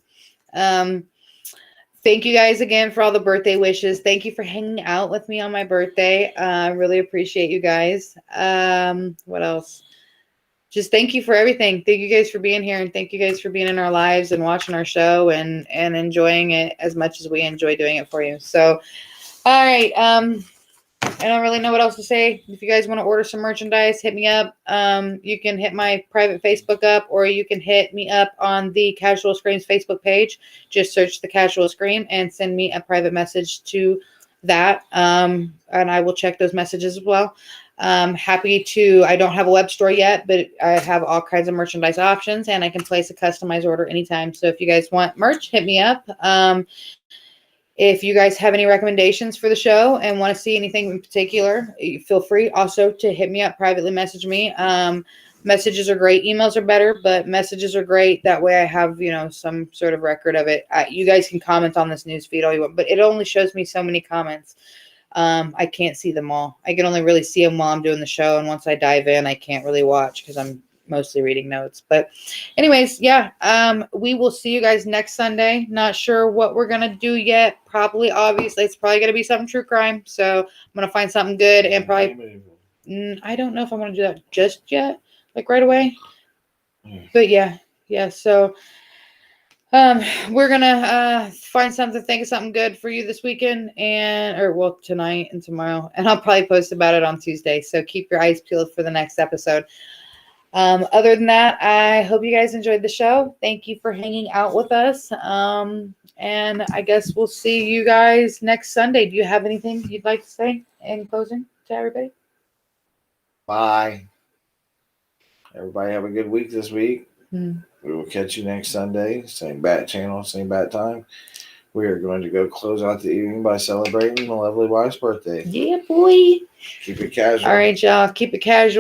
Thank you guys again for all the birthday wishes. Thank you for hanging out with me on my birthday. I really appreciate you guys. What else? Just thank you for everything. Thank you guys for being here, and thank you guys for being in our lives and watching our show and enjoying it as much as we enjoy doing it for you. So, all right. I don't really know what else to say. If you guys want to order some merchandise, hit me up. You can hit my private Facebook up, or you can hit me up on the Casual Screams Facebook page. Just search the Casual Scream and send me a private message to that. And I will check those messages as well. Happy to, I don't have a web store yet, but I have all kinds of merchandise options, and I can place a customized order anytime. So if you guys want merch, hit me up. If you guys have any recommendations for the show and want to see anything in particular, feel free also to hit me up, privately message me. Messages are great. Emails are better, but messages are great. That way I have, some sort of record of it. You guys can comment on this news feed all you want, but it only shows me so many comments. I can't see them all. I can only really see them while I'm doing the show. And once I dive in, I can't really watch because I'm mostly reading notes. But anyways, yeah, we will see you guys next Sunday. Not sure what we're gonna do yet. Obviously it's probably gonna be something true crime, so I'm gonna find something good and probably I don't know if I'm gonna do that just yet, like right away. But yeah, so we're gonna find something, think of something good for you this weekend, or tonight and tomorrow, and I'll probably post about it on Tuesday, so keep your eyes peeled for the next episode. Other than that, I hope you guys enjoyed the show. Thank you for hanging out with us. And I guess we'll see you guys next Sunday. Do you have anything you'd like to say in closing to everybody? Bye. Everybody have a good week this week. We will catch you next Sunday. Same bat channel, same bat time. We are going to go close out the evening by celebrating my lovely wife's birthday. Yeah, boy. Keep it casual. All right, y'all. Keep it casual.